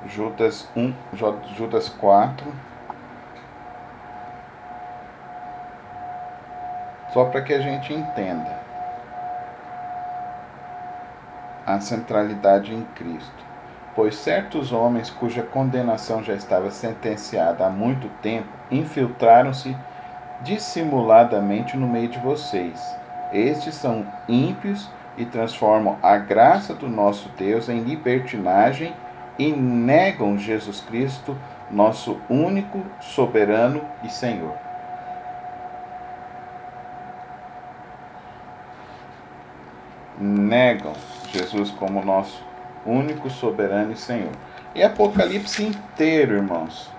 Judas 1, Judas 4. Só para que a gente entenda a centralidade em Cristo. Pois certos homens cuja condenação já estava sentenciada há muito tempo infiltraram-se dissimuladamente no meio de vocês. Estes são ímpios e transformam a graça do nosso Deus em libertinagem e negam Jesus Cristo, nosso único soberano e Senhor. Negam Jesus como nosso único soberano e Senhor. E Apocalipse inteiro, irmãos,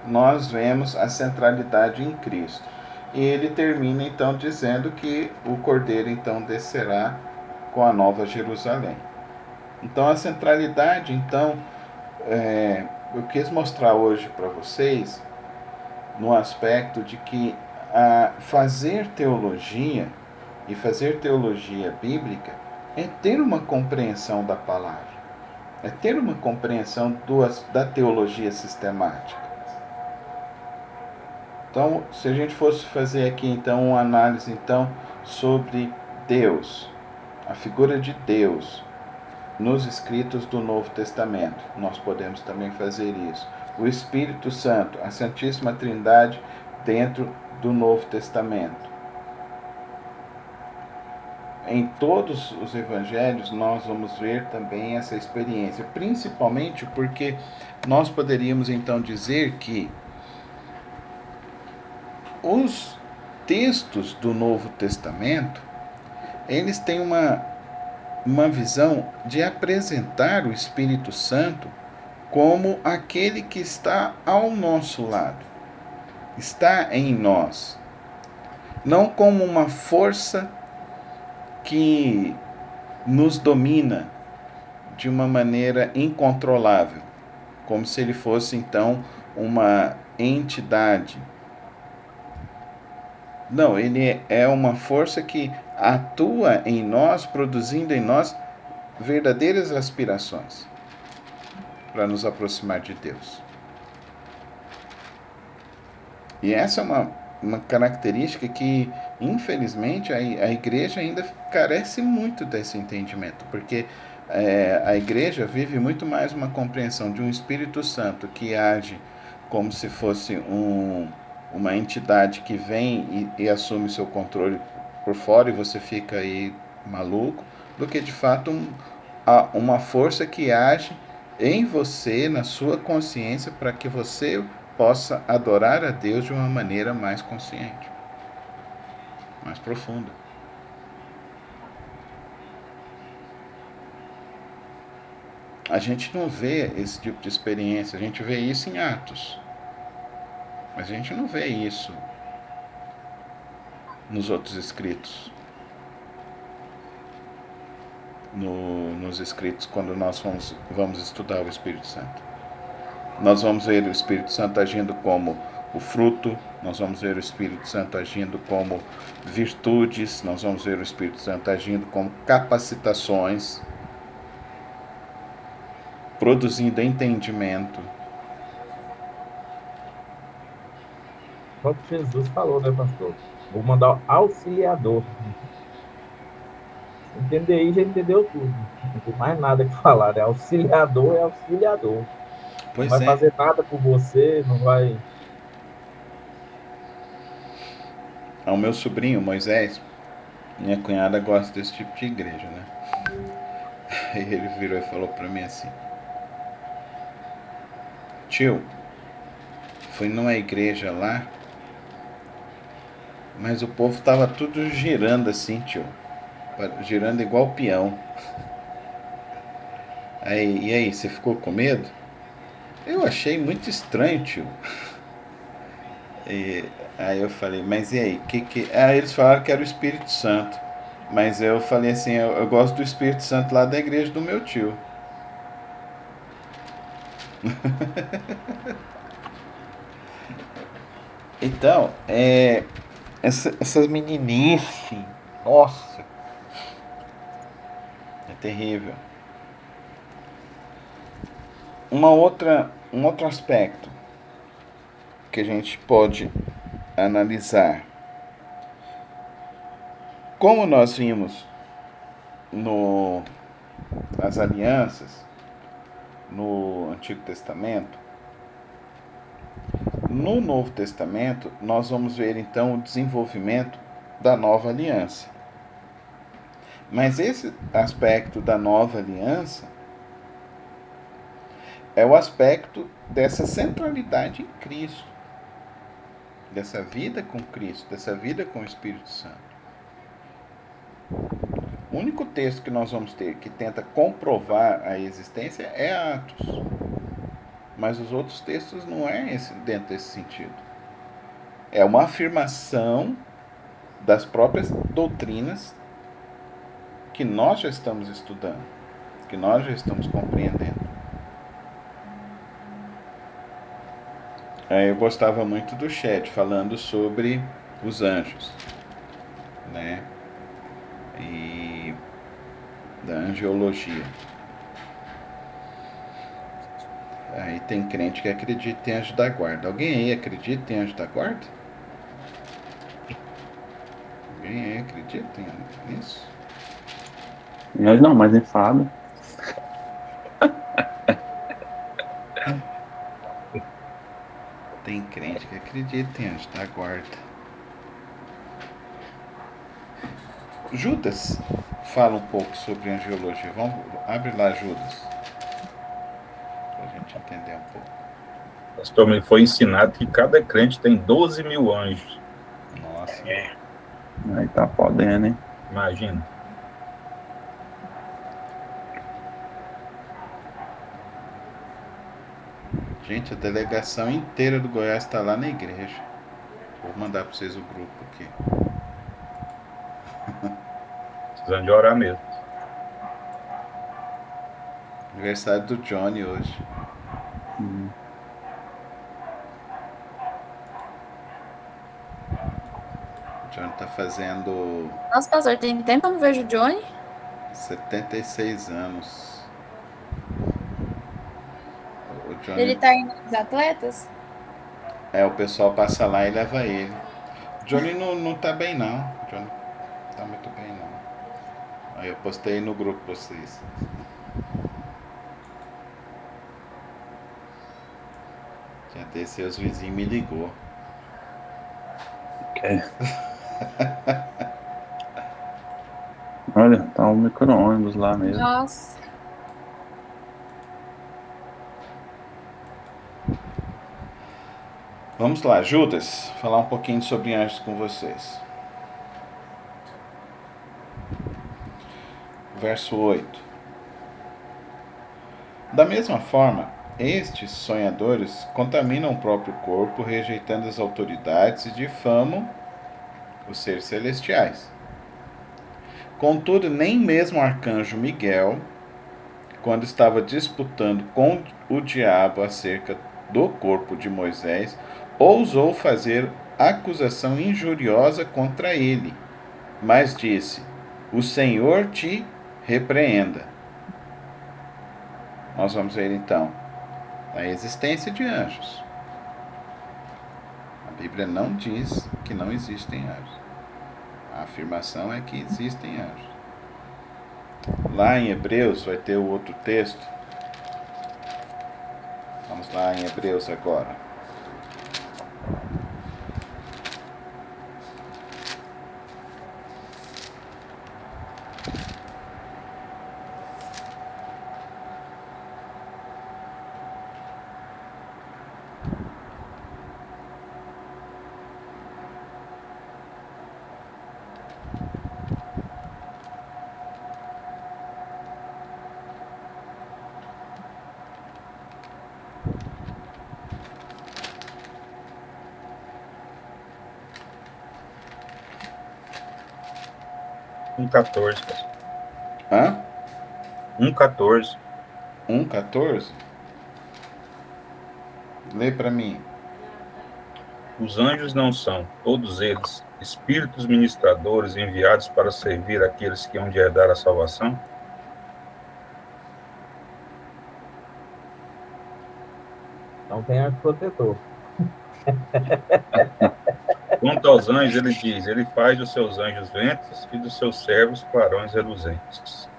nós vemos a centralidade em Cristo. E ele termina então dizendo que o Cordeiro então descerá com a Nova Jerusalém. Então a centralidade, então, eu quis mostrar hoje para vocês no aspecto de que fazer teologia e fazer teologia bíblica é ter uma compreensão da palavra, é ter uma compreensão da teologia sistemática. Então, se a gente fosse fazer aqui então uma análise então sobre Deus, a figura de Deus nos escritos do Novo Testamento, nós podemos também fazer isso. O Espírito Santo, a Santíssima Trindade dentro do Novo Testamento. Em todos os evangelhos nós vamos ver também essa experiência, principalmente porque nós poderíamos então dizer que os textos do Novo Testamento, eles têm uma visão de apresentar o Espírito Santo como aquele que está ao nosso lado, está em nós, não como uma força que nos domina de uma maneira incontrolável, como se ele fosse então uma entidade. Não, ele é uma força que atua em nós, produzindo em nós verdadeiras aspirações para nos aproximar de Deus. E essa é uma característica que, infelizmente, a igreja ainda carece muito desse entendimento, porque a igreja vive muito mais uma compreensão de um Espírito Santo que age como se fosse uma entidade que vem e assume seu controle por fora e você fica aí maluco, do que de fato uma força que age em você, na sua consciência, para que você possa adorar a Deus de uma maneira mais consciente, mais profunda. A gente não vê esse tipo de experiência, a gente vê isso em Atos, mas a gente não vê isso nos outros escritos. Nos escritos, quando nós vamos estudar o Espírito Santo. Nós vamos ver o Espírito Santo agindo como o fruto, nós vamos ver o Espírito Santo agindo como virtudes, nós vamos ver o Espírito Santo agindo como capacitações, produzindo entendimento. O próprio Jesus falou, né, pastor? Vou mandar o auxiliador. Entender aí, já entendeu tudo. Não tem mais nada que falar, né? Auxiliador é auxiliador. Pois não vai fazer nada por você, não vai... Ao meu sobrinho, Moisés, minha cunhada gosta desse tipo de igreja, né? Aí ele virou e falou pra mim assim: tio, fui numa igreja lá, mas o povo tava tudo girando assim, tio. Girando igual peão. E aí, você ficou com medo? Eu achei muito estranho, tio. Aí eu falei, mas e aí? Aí eles falaram que era o Espírito Santo. Mas eu falei assim, eu gosto do Espírito Santo lá da igreja do meu tio. Então, essas meninices, nossa, é terrível. um outro aspecto que a gente pode analisar. Como nós vimos nas alianças, no Antigo Testamento, no Novo Testamento, nós vamos ver então o desenvolvimento da nova aliança. Mas esse aspecto da nova aliança é o aspecto dessa centralidade em Cristo, dessa vida com Cristo, dessa vida com o Espírito Santo. O único texto que nós vamos ter que tenta comprovar a existência é Atos. Mas os outros textos não é dentro desse sentido. É uma afirmação das próprias doutrinas que nós já estamos estudando, que nós já estamos compreendendo. Eu gostava muito do chat falando sobre os anjos, né? E da angiologia. Aí tem crente que acredita em anjo da guarda. Alguém aí acredita em anjo da guarda? Alguém aí acredita nisso? Mas não, mas em fada. Tem crente que acredita em anjo da guarda. Judas fala um pouco sobre angiologia. Abre lá, Judas, para a gente entender um pouco. Pastor, me foi ensinado que cada crente tem 12 mil anjos. Nossa. Aí tá podendo, hein? Imagina. Gente, a delegação inteira do Goiás está lá na igreja. Vou mandar para vocês o grupo aqui. Precisando de orar mesmo. Aniversário do Johnny hoje. O Johnny tá fazendo Nossa, pastor, tem tempo que eu não vejo o Johnny? 76 anos. O Johnny, Ele tá indo nos atletas? o pessoal passa lá e leva ele. O Johnny não tá bem, não. O Johnny não tá muito bem, não. Aí eu postei no grupo pra vocês. Já desceu, os vizinhos me ligou. Olha, tá um micro-ônibus lá mesmo. Nossa. Vamos lá, Judas, falar um pouquinho sobre anjos com vocês. Verso 8. Da mesma forma, estes sonhadores contaminam o próprio corpo, rejeitando as autoridades e difamam os seres celestiais. Contudo, nem mesmo o arcanjo Miguel, quando estava disputando com o diabo acerca do corpo de Moisés, ousou fazer acusação injuriosa contra ele, mas disse: o Senhor te repreenda. Nós vamos ver então a existência de anjos. A Bíblia não diz que não existem anjos. A afirmação é que existem anjos. Lá em Hebreus vai ter o outro texto. Vamos lá em Hebreus agora. Um 14, pastor. Hã? 1,14. 1,14? Lê para mim. Os anjos não são, todos eles, espíritos ministradores enviados para servir aqueles que hão de herdar a salvação? Então tem anjo protetor. Quanto aos anjos, ele diz: ele faz dos seus anjos ventos e dos seus servos clarões reluzentes.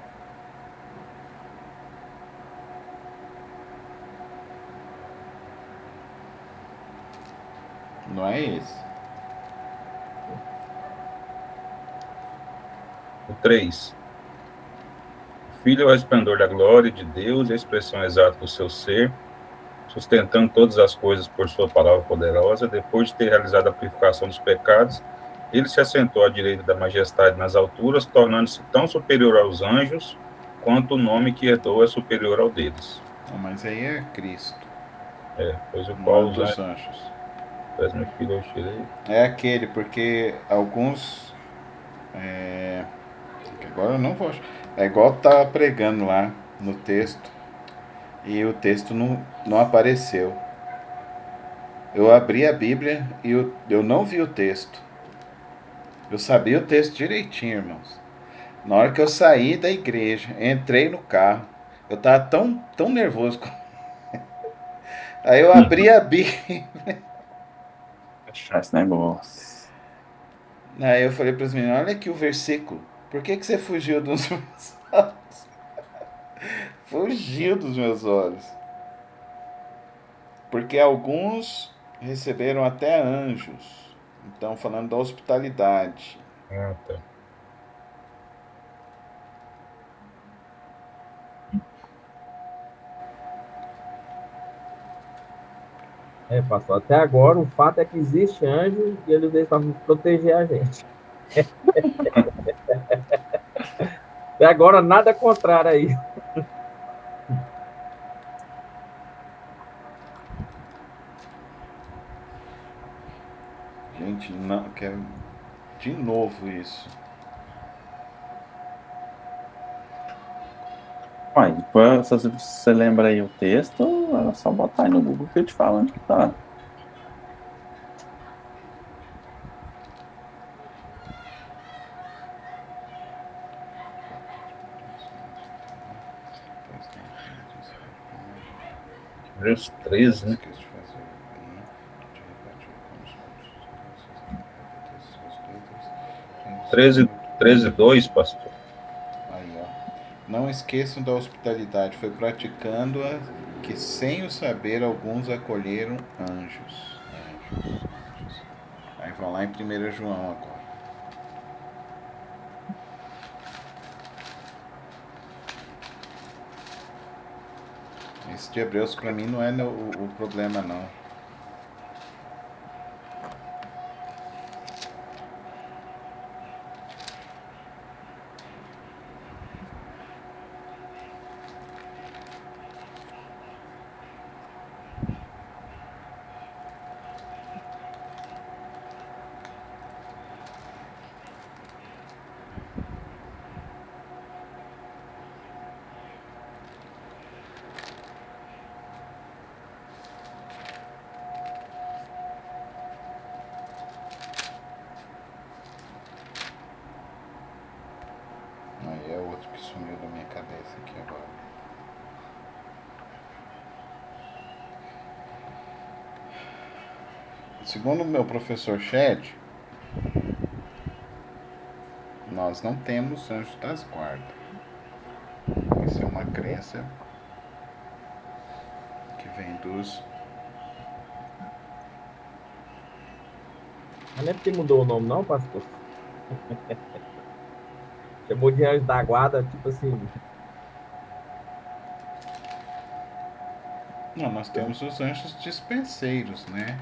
Não é esse. O 3. O Filho é o resplendor da glória de Deus e a expressão exata do seu ser, sustentando todas as coisas por sua palavra poderosa. Depois de ter realizado a purificação dos pecados, ele se assentou à direita da majestade nas alturas, tornando-se tão superior aos anjos, quanto o nome que herdou é superior ao deles. Não, mas aí é Cristo, Pois o não qual é os dos anjos... anjos. Meu filho, eu tirei. É aquele, porque alguns. Que agora eu não vou. É igual tá pregando lá no texto. E o texto não apareceu. Eu abri a Bíblia e eu não vi o texto. Eu sabia o texto direitinho, irmãos. Na hora que eu saí da igreja, entrei no carro, eu tava tão nervoso. Aí eu abri a Bíblia. Fechar esse negócio. Aí eu falei para os meninos: olha aqui o versículo. Por que você fugiu dos meus olhos? Fugiu dos meus olhos. Porque alguns receberam até anjos. Então, falando da hospitalidade. Ah, tá. Pastor, até agora o fato é que existe anjo e eles estão para proteger a gente. Até agora nada contrário aí. Gente, não quero de novo isso. Uai, depois, se você lembra aí o texto, é só botar aí no Google que eu te falo onde que tá. Hebreus 13, né? 13:2, pastor. Aí, ó. Não esqueçam da hospitalidade. Foi praticando-a que, sem o saber, alguns acolheram anjos. Anjos. Aí vão lá em 1 João agora. Esse de Hebreus para mim não é o problema, não. Aí é outro que sumiu da minha cabeça aqui agora. Segundo o meu professor Shed, nós não temos anjos das guardas. Isso é uma crença que vem dos... Mas não é porque mudou o nome, não, pastor? Chamou de anjo da guarda, tipo assim. Não, nós temos os anjos dispenseiros, né?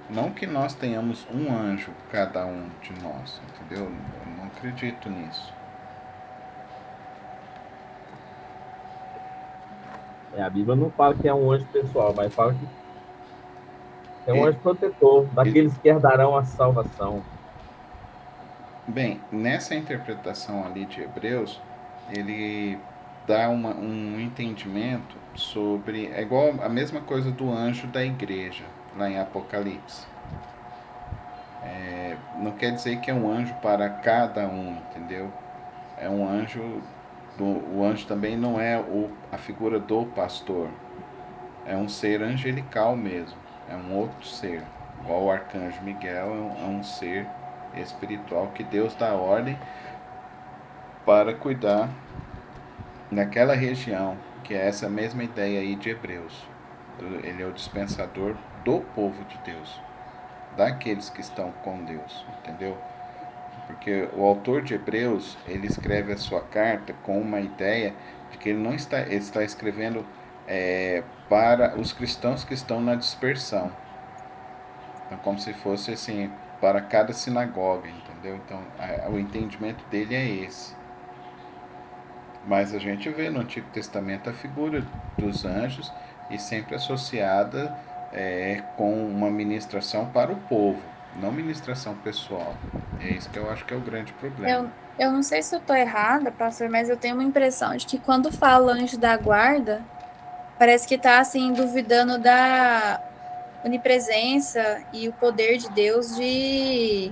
Não que nós tenhamos um anjo cada um de nós, entendeu? Eu não acredito nisso. A Bíblia não fala que é um anjo pessoal, mas fala que é um E- anjo protetor, daqueles que herdarão a salvação. Bem, nessa interpretação ali de Hebreus, ele dá um entendimento sobre... É igual a mesma coisa do anjo da igreja, lá em Apocalipse. Não quer dizer que é um anjo para cada um, entendeu? É um anjo... O anjo também não é a figura do pastor. é um ser angelical mesmo, é um outro ser, igual o arcanjo Miguel é um ser espiritual que Deus dá ordem para cuidar naquela região, que é essa mesma ideia aí de Hebreus. Ele é o dispensador do povo de Deus, daqueles que estão com Deus, entendeu? Porque o autor de Hebreus, ele escreve a sua carta com uma ideia de que ele está escrevendo para os cristãos que estão na dispersão. Então, como se fosse assim, para cada sinagoga, entendeu? Então, o entendimento dele é esse. Mas a gente vê no Antigo Testamento a figura dos anjos e sempre associada com uma ministração para o povo, não ministração pessoal. É isso que eu acho que é o grande problema. Eu não sei se eu tô errada, pastor, mas eu tenho uma impressão de que quando fala anjo da guarda, parece que tá assim duvidando da onipresença e o poder de Deus de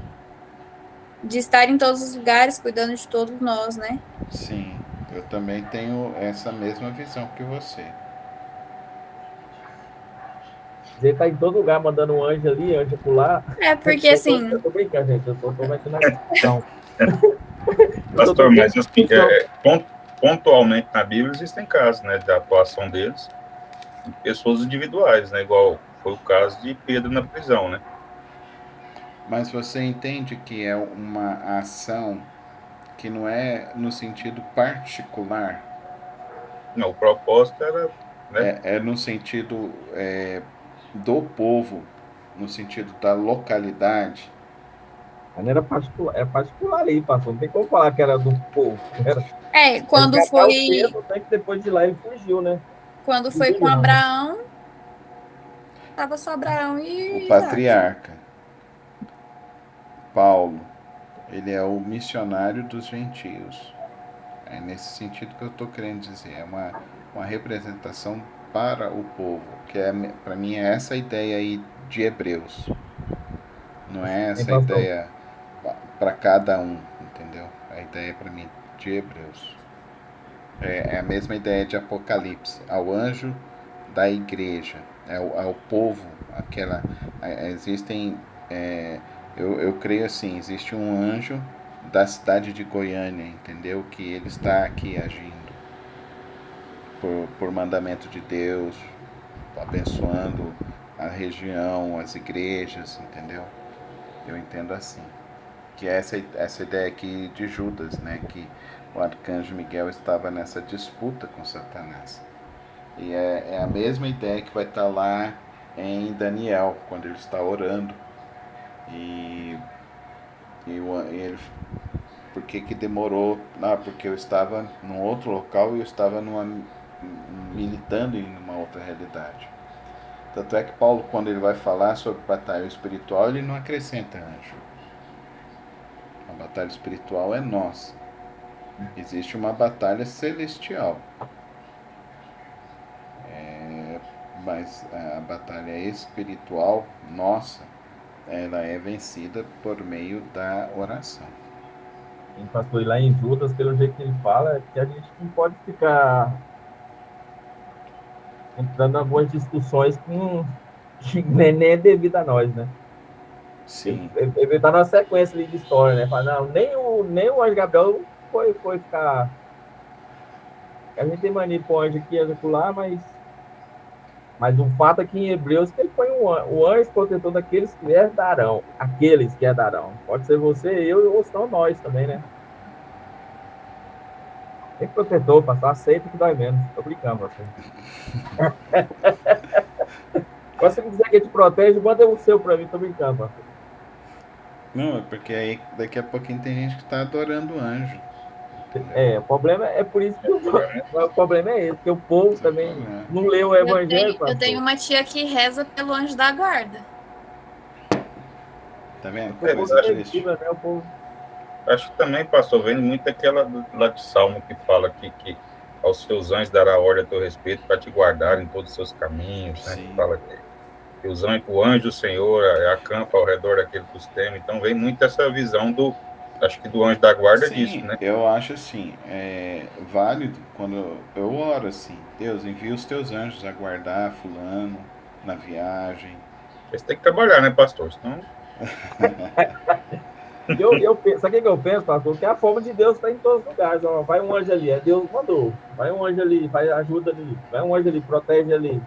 estar em todos os lugares, cuidando de todos nós, né? Sim, eu também tenho essa mesma visão que você. Ele tá em todo lugar mandando um anjo ali, anjo pular. É, porque assim. Eu tô brincando, gente. Eu tô metendo na discussão. Pastor, mas assim, pontualmente na Bíblia existem casos, né, da atuação deles em pessoas individuais, né, igual foi o caso de Pedro na prisão, né? Mas você entende que é uma ação que não é no sentido particular? Não, o propósito era, né? É no sentido do povo, no sentido da localidade. Mas não era particular, é particular ali, pastor. Não tem como falar que era do povo. Quando foi. Pedro, até que depois de lá ele fugiu, né? Quando foi com Abraão, tava só Abraão e o patriarca Paulo, ele é o missionário dos gentios. É nesse sentido que eu estou querendo dizer. É uma representação para o povo, que para mim é essa ideia aí de Hebreus. Não é essa ideia para cada um, entendeu? A ideia para mim de Hebreus. É a mesma ideia de Apocalipse, ao anjo da igreja, ao povo, existem, eu creio assim, existe um anjo da cidade de Goiânia, entendeu? Que ele está aqui agindo por mandamento de Deus, abençoando a região, as igrejas, entendeu? Eu entendo assim. Que é essa ideia aqui de Judas, né? Que o arcanjo Miguel estava nessa disputa com Satanás. E é a mesma ideia que vai estar lá em Daniel, quando ele está orando. E ele, por que demorou? Porque eu estava num outro local e eu estava militando em uma outra realidade. Tanto é que Paulo, quando ele vai falar sobre batalha espiritual, ele não acrescenta anjo. A batalha espiritual é nossa. Existe uma batalha celestial. Mas a batalha espiritual nossa, ela é vencida por meio da oração. E pastor, lá em Judas, pelo jeito que ele fala, é que a gente não pode ficar entrando em algumas discussões que nem é devido a nós, né? Sim. Ele tá na sequência ali de história, né? Fala, não, nem o anjo Gabriel foi ficar. A gente tem mania pro anjo aqui, anjo lá, mas o fato é que em Hebreus que ele foi o anjo protetor daqueles que herdarão. Aqueles que herdarão. Pode ser você, eu, ou senão nós também, né? Tem protetor, pastor, aceita que dói menos. Tô brincando, pastor. Quando você me dizer que ele te protege, manda o seu pra mim, tô brincando, pastor. Não, é porque aí daqui a pouquinho tem gente que está adorando o anjo. O problema é por isso que o problema é esse, porque o povo também não leu o evangelho. Eu tenho uma tia que reza pelo anjo da guarda. Tá vendo? O povo... Acho que também, pastor, vendo muito aquela lá de Salmo que fala que aos seus anjos dará ordem a teu respeito para te guardar em todos os seus caminhos, né? Que fala que o anjo do Senhor acampa ao redor daquele que os teme. Então vem muito essa visão acho que do anjo da guarda Sim, disso, né? eu acho assim, é válido quando eu oro assim, Deus, envia os teus anjos a guardar fulano na viagem. Eles têm que trabalhar, né, pastor? Senão, Sabe o que eu penso, pastor? Que a forma de Deus está em todos os lugares. Ó, vai um anjo ali, é Deus mandou. Vai um anjo ali, vai ajuda ali. Vai um anjo ali, protege ali.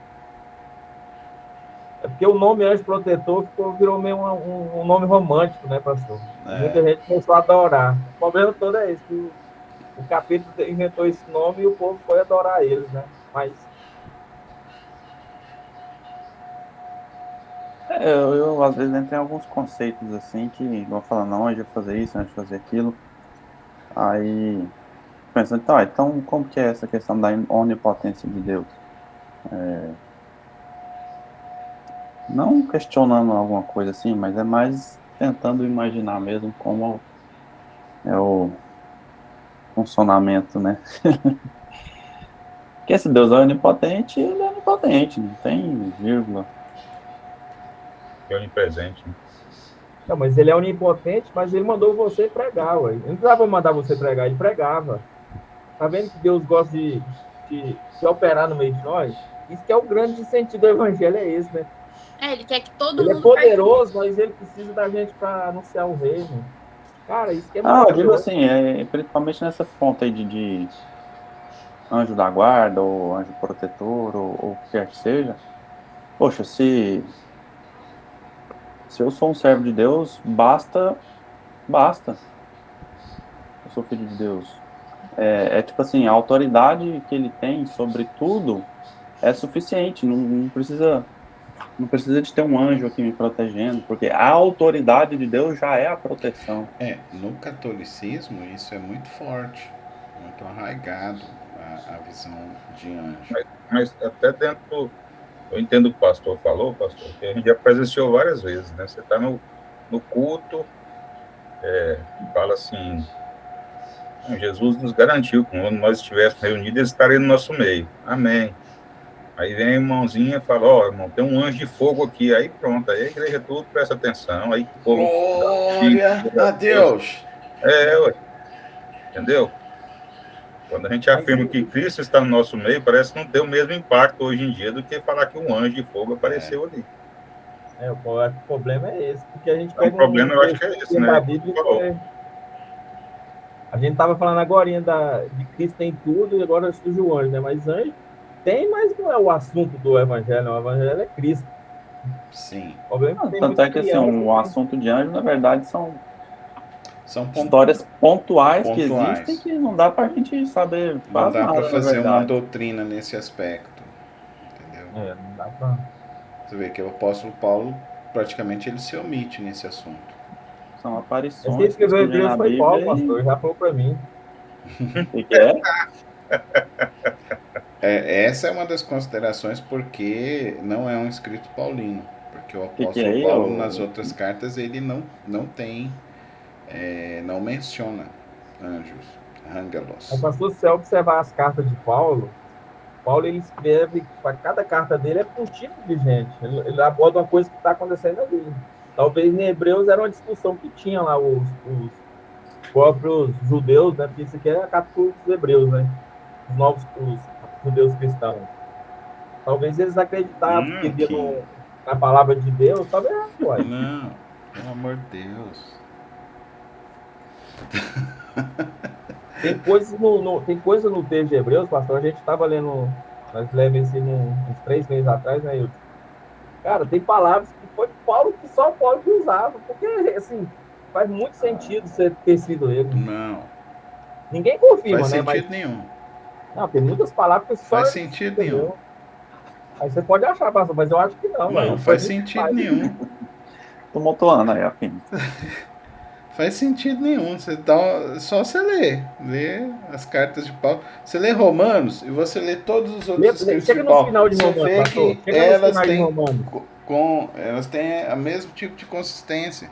É porque o nome anjo protetor virou meio um nome romântico, né, pastor? Muita É, gente começou a adorar. O problema todo é esse, que o capeta inventou esse nome e o povo foi adorar eles, né? Mas Eu, às vezes entro em alguns conceitos assim que vão falando, não, hoje eu vou fazer isso, hoje eu vou fazer aquilo. Aí penso, então como que é essa questão da onipotência de Deus? Não questionando alguma coisa assim, mas é mais tentando imaginar mesmo como é o funcionamento, né? Porque esse Deus é onipotente, ele é onipotente, não tem vírgula. é onipresente, né? não, mas ele é onipotente, mas ele mandou você pregar, ué. Ele não precisava mandar você pregar, ele pregava. Tá vendo que Deus gosta de operar no meio de nós? Isso que é o grande sentido do evangelho, é esse, né? Ele quer que todo Ele é mundo participe. poderoso, mas ele precisa da gente para anunciar o reino. Cara, isso que é Ah, eu digo maravilhoso. assim, principalmente nessa ponta aí de anjo da guarda, ou anjo protetor, ou o que quer que seja. Poxa, se eu sou um servo de Deus, basta. Eu sou filho de Deus. É tipo assim, a autoridade que ele tem sobre tudo é suficiente. Não precisa de ter um anjo aqui me protegendo, porque a autoridade de Deus já é a proteção. no catolicismo isso é muito forte, muito arraigado a visão de anjo. Mas até dentro, eu entendo o que o pastor falou, pastor, que a gente já presenciou várias vezes, né? Você está no culto, fala assim, Jesus nos garantiu que quando nós estivéssemos reunidos, ele estaria no nosso meio. Amém. Aí vem a irmãozinha e fala, ó, irmão, tem um anjo de fogo aqui. Aí pronto, aí a igreja tudo presta atenção, aí o povo dá um chique, Glória a Deus. Deus! Ué, entendeu? Quando a gente Mas afirma que Cristo está no nosso meio, parece que não tem o mesmo impacto hoje em dia do que falar que um anjo de fogo apareceu ali. o problema é esse, porque a gente Então, o pega um problema, eu acho que é esse, texto né? da Como Bíblia você falou. a gente estava falando agora de Cristo tem tudo e agora surge o anjo, né? Mas anjo tem, mas não é o assunto do evangelho, o evangelho é Cristo. Sim, O problema é que tem Tanto muita é que assim, criança o que assunto de anjo, na verdade, são são histórias pontuais que existem pontuais. que não dá pra gente saber Não quase dá para nada, na fazer uma verdade. doutrina nesse aspecto, entendeu? não dá pra... Você vê que o apóstolo Paulo praticamente ele se omite nesse assunto. São Mas quem aparições que escreveu surgem Hebreus na foi Paulo, Bíblia pastor, já falou para mim. que é? Essa é uma das considerações porque não é um escrito paulino, porque o Que é apóstolo aí? Paulo nas outras cartas ele não tem, não menciona anjos, Mas, angelos. pastor, se você observar as cartas de Paulo, Paulo ele escreve, para cada carta dele é para um tipo de gente. Ele aborda uma coisa que está acontecendo ali. Talvez em Hebreus era uma discussão que tinha lá os próprios judeus, né? Porque isso aqui é a carta dos hebreus, né? Os judeus cristãos. Talvez eles acreditavam que via Que na palavra de Deus, talvez, uai. não, pelo amor de Deus. Tem coisa no texto de Hebreus, pastor, a gente estava lendo, nós lemos esse uns 3 meses atrás, né, Hilton? Cara, tem palavras que foi Paulo, que só Paulo que usava, porque, assim, faz muito sentido você ter sido ele. Não, Ninguém faz confirma, né, mas, sentido nenhum. não, tem muitas palavras que só Faz ele sentido nenhum. entendeu. Aí você pode achar, pastor, mas eu acho que não, Não, velho. faz sentido nenhum. Tô motoando aí, afim. Faz sentido nenhum. Só você lê as cartas de Paulo. Você lê Romanos e você lê todos os outros escritos de Chega no Paulo. final de Você Romanos, vê pastor. que Chega no elas final de têm Romanos. elas têm o mesmo tipo de consistência,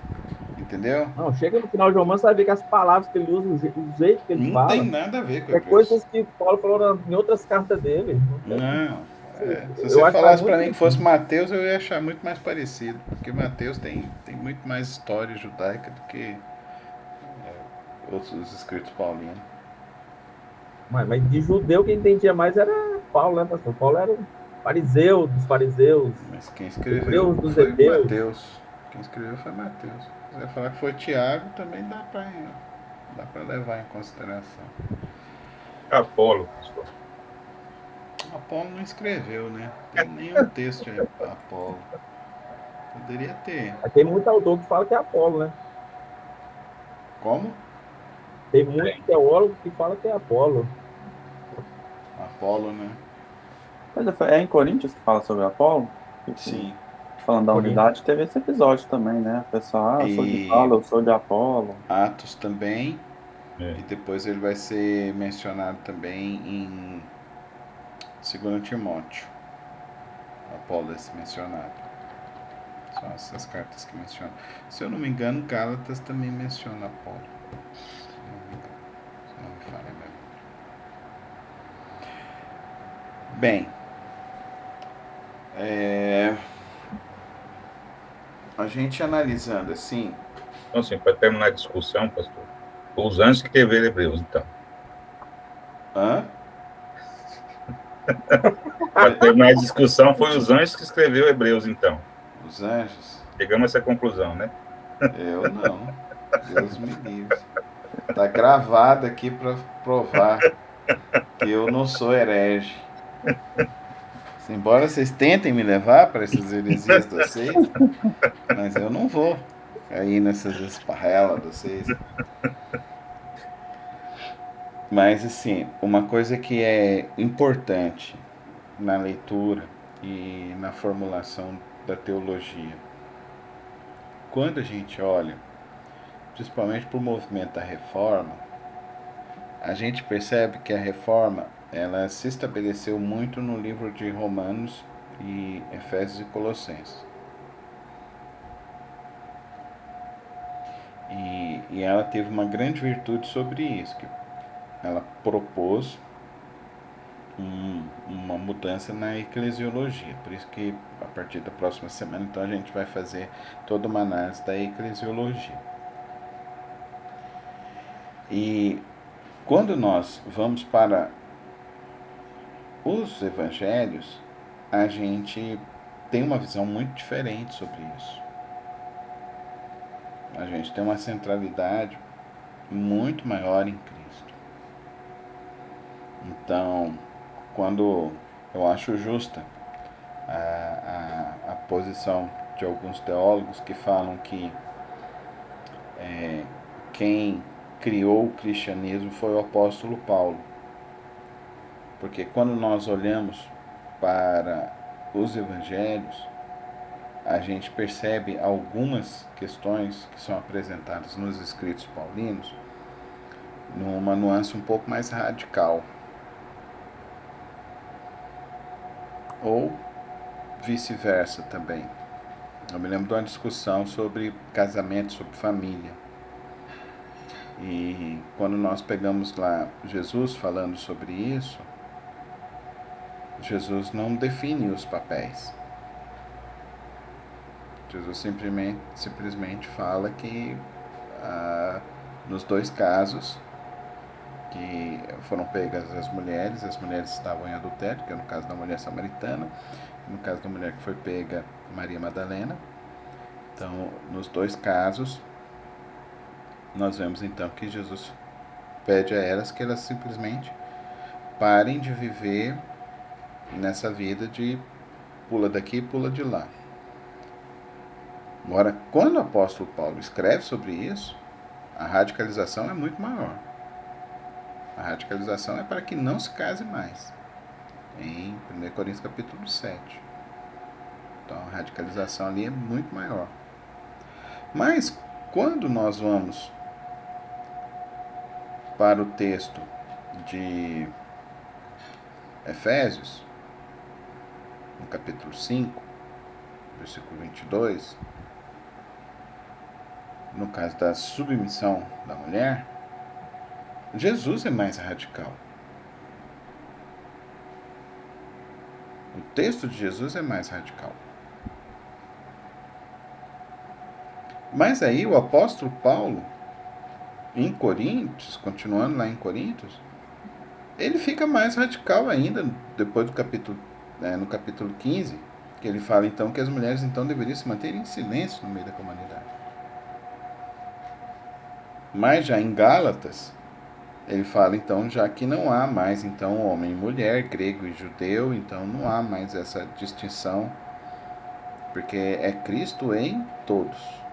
entendeu? Não, chega no final de Romanos, você vai ver que as palavras que ele usa, o jeito que ele Não tem fala, nada a ver com é Hebreus. coisas que Paulo falou em outras cartas dele. Não. Se Eu você acho que faz falasse muito para mim que fosse sentido. Mateus, eu ia achar muito mais parecido, porque Mateus tem muito mais história judaica do que os escritos paulinos. Mas de judeu quem entendia mais era Paulo, né, pastor? Paulo era o fariseu dos fariseus, Mas quem escreveu hebreus dos foi hebreus. Mateus. Quem escreveu foi Mateus. Se você falar que foi Tiago, também dá para levar em consideração. Apolo, pastor. Apolo não escreveu, né? Tem nenhum texto de Apolo. Poderia ter. Mas tem muito autor que fala que é Apolo, né? Como? Tem muito teólogo que fala que é Apolo. Apolo, né? Mas é em Coríntios que fala sobre Apolo? Que, Sim. falando da Coríntios. unidade, teve esse episódio também, né? O pessoal, eu sou de E Paulo, eu sou de Apolo. Atos também. É. E depois ele vai ser mencionado também em 2 Timóteo. Apolo é mencionado. São essas cartas que mencionam. Se eu não me engano, Gálatas também menciona Apolo. Se não me engano. Se não me falha a memória. Bem, a gente analisando assim. Então, assim, para terminar a discussão, pastor, os anjos que escreveram Hebreus, então. Hã? Para terminar a discussão, foi os anjos que escreveu Hebreus, então. Os anjos? Chegamos a essa conclusão, né? Eu não. Deus me livre. Tá gravado aqui para provar que eu não sou herege. Embora vocês tentem me levar para essas heresias de vocês, mas eu não vou cair nessas esparrelas de vocês. Mas, assim, uma coisa que é importante na leitura e na formulação da teologia, quando a gente olha, principalmente para o movimento da reforma, a gente percebe que a reforma ela se estabeleceu muito no livro de Romanos e Efésios e Colossenses. E ela teve uma grande virtude sobre isso, que ela propôs uma mudança na eclesiologia. Por isso que a partir da próxima semana então a gente vai fazer toda uma análise da eclesiologia. E quando nós vamos para os evangelhos, a gente tem uma visão muito diferente sobre isso. A gente tem uma centralidade muito maior em Cristo. Então, quando eu acho justa a posição de alguns teólogos que falam que quem criou o cristianismo foi o apóstolo Paulo. Porque quando nós olhamos para os evangelhos, a gente percebe algumas questões que são apresentadas nos escritos paulinos numa nuance um pouco mais radical. Ou vice-versa também. Eu me lembro de uma discussão sobre casamento, sobre família. E quando nós pegamos lá Jesus falando sobre isso, Jesus não define os papéis. Jesus simplesmente fala que nos dois casos que foram pegas as mulheres estavam em adultério, que é no caso da mulher samaritana, no caso da mulher que foi pega, Maria Madalena. Então, nos dois casos, nós vemos então que Jesus pede a elas que elas simplesmente parem de viver nessa vida de pula daqui e pula de lá. Agora, quando o apóstolo Paulo escreve sobre isso, a radicalização é muito maior. A radicalização é para que não se case mais. Em 1 Coríntios capítulo 7. Então a radicalização ali é muito maior. Mas quando nós vamos para o texto de Efésios, no capítulo 5, versículo 22, no caso da submissão da mulher, Jesus é mais radical. O texto de Jesus é mais radical. Mas aí o apóstolo Paulo, em Coríntios, continuando lá em Coríntios, ele fica mais radical ainda depois do capítulo, no capítulo 15, que ele fala então que as mulheres então deveriam se manter em silêncio no meio da comunidade. Mas já em Gálatas, ele fala então já que não há mais então homem e mulher, grego e judeu, então não há mais essa distinção, porque é Cristo em todos.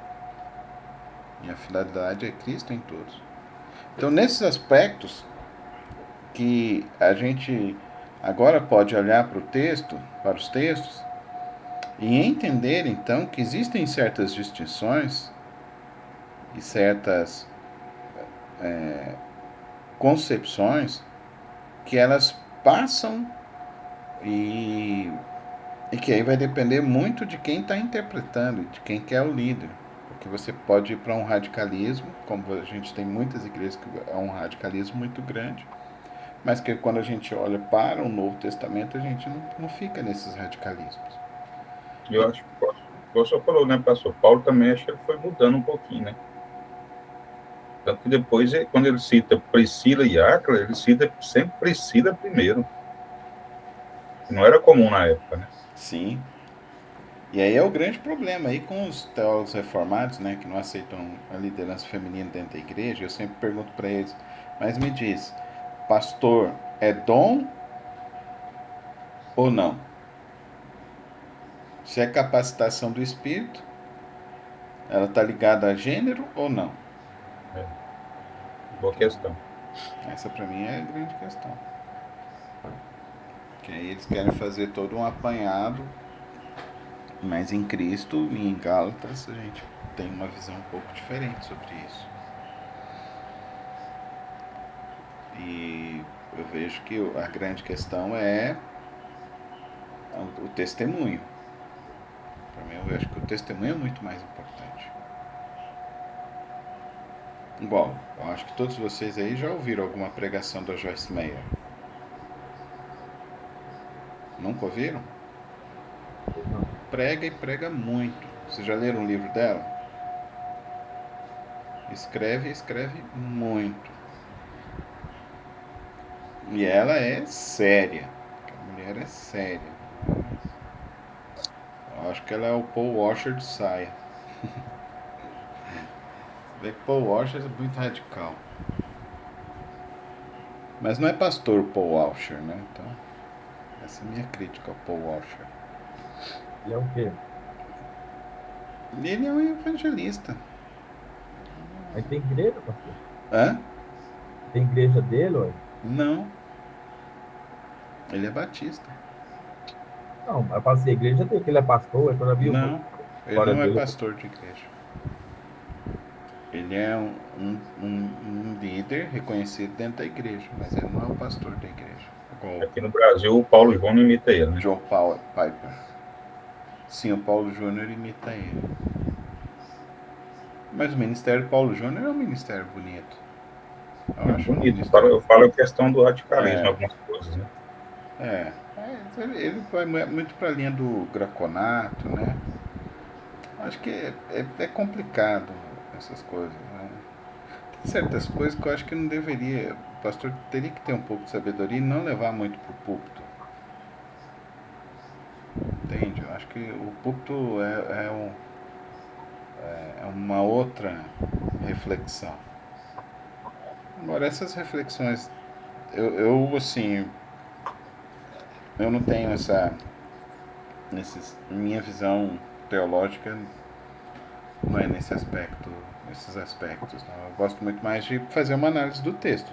E a finalidade é Cristo em todos. Então, nesses aspectos que a gente agora pode olhar para o texto, para os textos, e entender então que existem certas distinções e certas concepções que elas passam e que aí vai depender muito de quem está interpretando, de quem que é o líder. Porque você pode ir para um radicalismo, como a gente tem muitas igrejas que é um radicalismo muito grande, mas que quando a gente olha para o Novo Testamento, a gente não fica nesses radicalismos. Eu acho que, como o senhor falou, né, pastor? Paulo também, acho que ele foi mudando um pouquinho, né? Tanto que depois, quando ele cita Priscila e Áquila, ele cita sempre Priscila primeiro. Que não era comum na época, né? Sim. E aí é o grande problema aí com os teólogos reformados, né, que não aceitam a liderança feminina dentro da igreja. Eu sempre pergunto para eles, mas me diz, pastor é dom ou não? Se é capacitação do Espírito, ela está ligada a gênero ou não? Boa questão. Essa para mim é a grande questão. Que aí eles querem fazer todo um apanhado, mas em Cristo e em Gálatas a gente tem uma visão um pouco diferente sobre isso. E eu vejo que a grande questão é o testemunho. Para mim, eu acho que o testemunho é muito mais importante. Igual, eu acho que todos vocês aí já ouviram alguma pregação da Joyce Meyer. Nunca ouviram? Prega e prega muito. Vocês já leram um livro dela? Escreve e escreve muito. E ela é séria. A mulher é séria. Eu acho que ela é o Paul Washer de saia. Vê que Paul Washer é muito radical. Mas não é pastor Paul Washer, né? Então, essa é a minha crítica ao Paul Washer. Ele é o quê? Ele é um evangelista. Aí tem igreja, pastor? Hã? Tem igreja dele, ué? Não. Ele é batista. Não, eu passei a igreja dele, que ele é pastor, eu já vi Não, ele história não é dele. pastor de igreja. Ele é um líder reconhecido dentro da igreja, mas ele não é o pastor da igreja. Igual Aqui no Brasil, o Paulo Júnior imita ele, né? Joe Piper. Sim, o Paulo Júnior imita ele. Mas o ministério Paulo Júnior é um ministério bonito. Eu acho Bonito. ministério... Eu falo a questão do radicalismo, algumas coisas, né? Ele vai muito para a linha do Graconato, né? Acho que é complicado essas coisas, né? Tem certas coisas que eu acho que não deveria. O pastor teria que ter um pouco de sabedoria e não levar muito para o púlpito. Entende? Eu acho que o púlpito é uma outra reflexão. Agora, essas reflexões, assim, eu não tenho minha visão teológica não é nesses aspectos. Não. Eu gosto muito mais de fazer uma análise do texto.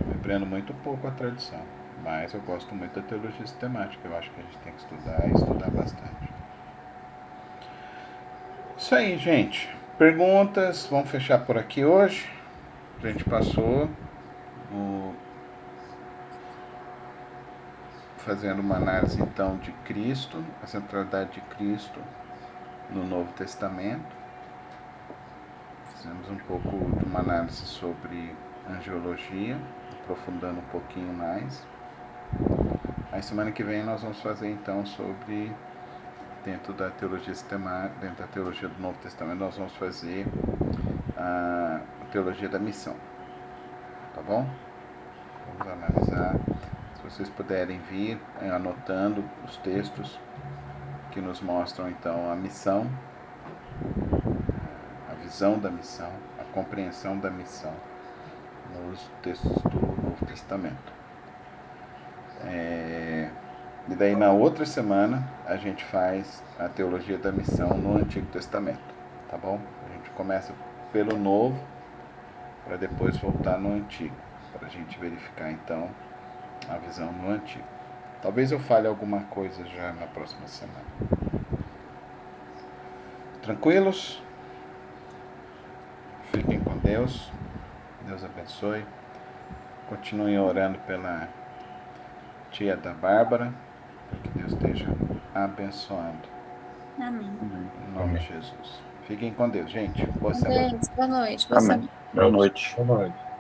Eu aprendo muito pouco a tradição, mas eu gosto muito da teologia sistemática. Eu acho que a gente tem que estudar e estudar bastante. Isso aí, gente. Perguntas, vamos fechar por aqui hoje. A gente passou fazendo uma análise então de Cristo, a centralidade de Cristo no Novo Testamento. Fizemos um pouco de uma análise sobre angiologia, aprofundando um pouquinho mais. Aí semana que vem nós vamos fazer então sobre dentro da teologia sistemática, dentro da teologia do Novo Testamento, nós vamos fazer a teologia da missão. Tá bom? Vamos analisar. Se vocês puderem vir anotando os textos que nos mostram então a missão, a visão da missão, a compreensão da missão nos textos do Novo Testamento. E daí na outra semana a gente faz a teologia da missão no Antigo Testamento, tá bom? A gente começa pelo Novo para depois voltar no Antigo, para a gente verificar então a visão no Antigo. Talvez eu fale alguma coisa já na próxima semana. Tranquilos? Fiquem com Deus. Deus abençoe. Continuem orando pela tia da Bárbara, para que Deus esteja abençoando. Amém. Em nome de Jesus. Fiquem com Deus, gente. Boa semana. Boa noite. Boa Amém. semana. Boa noite. Boa noite.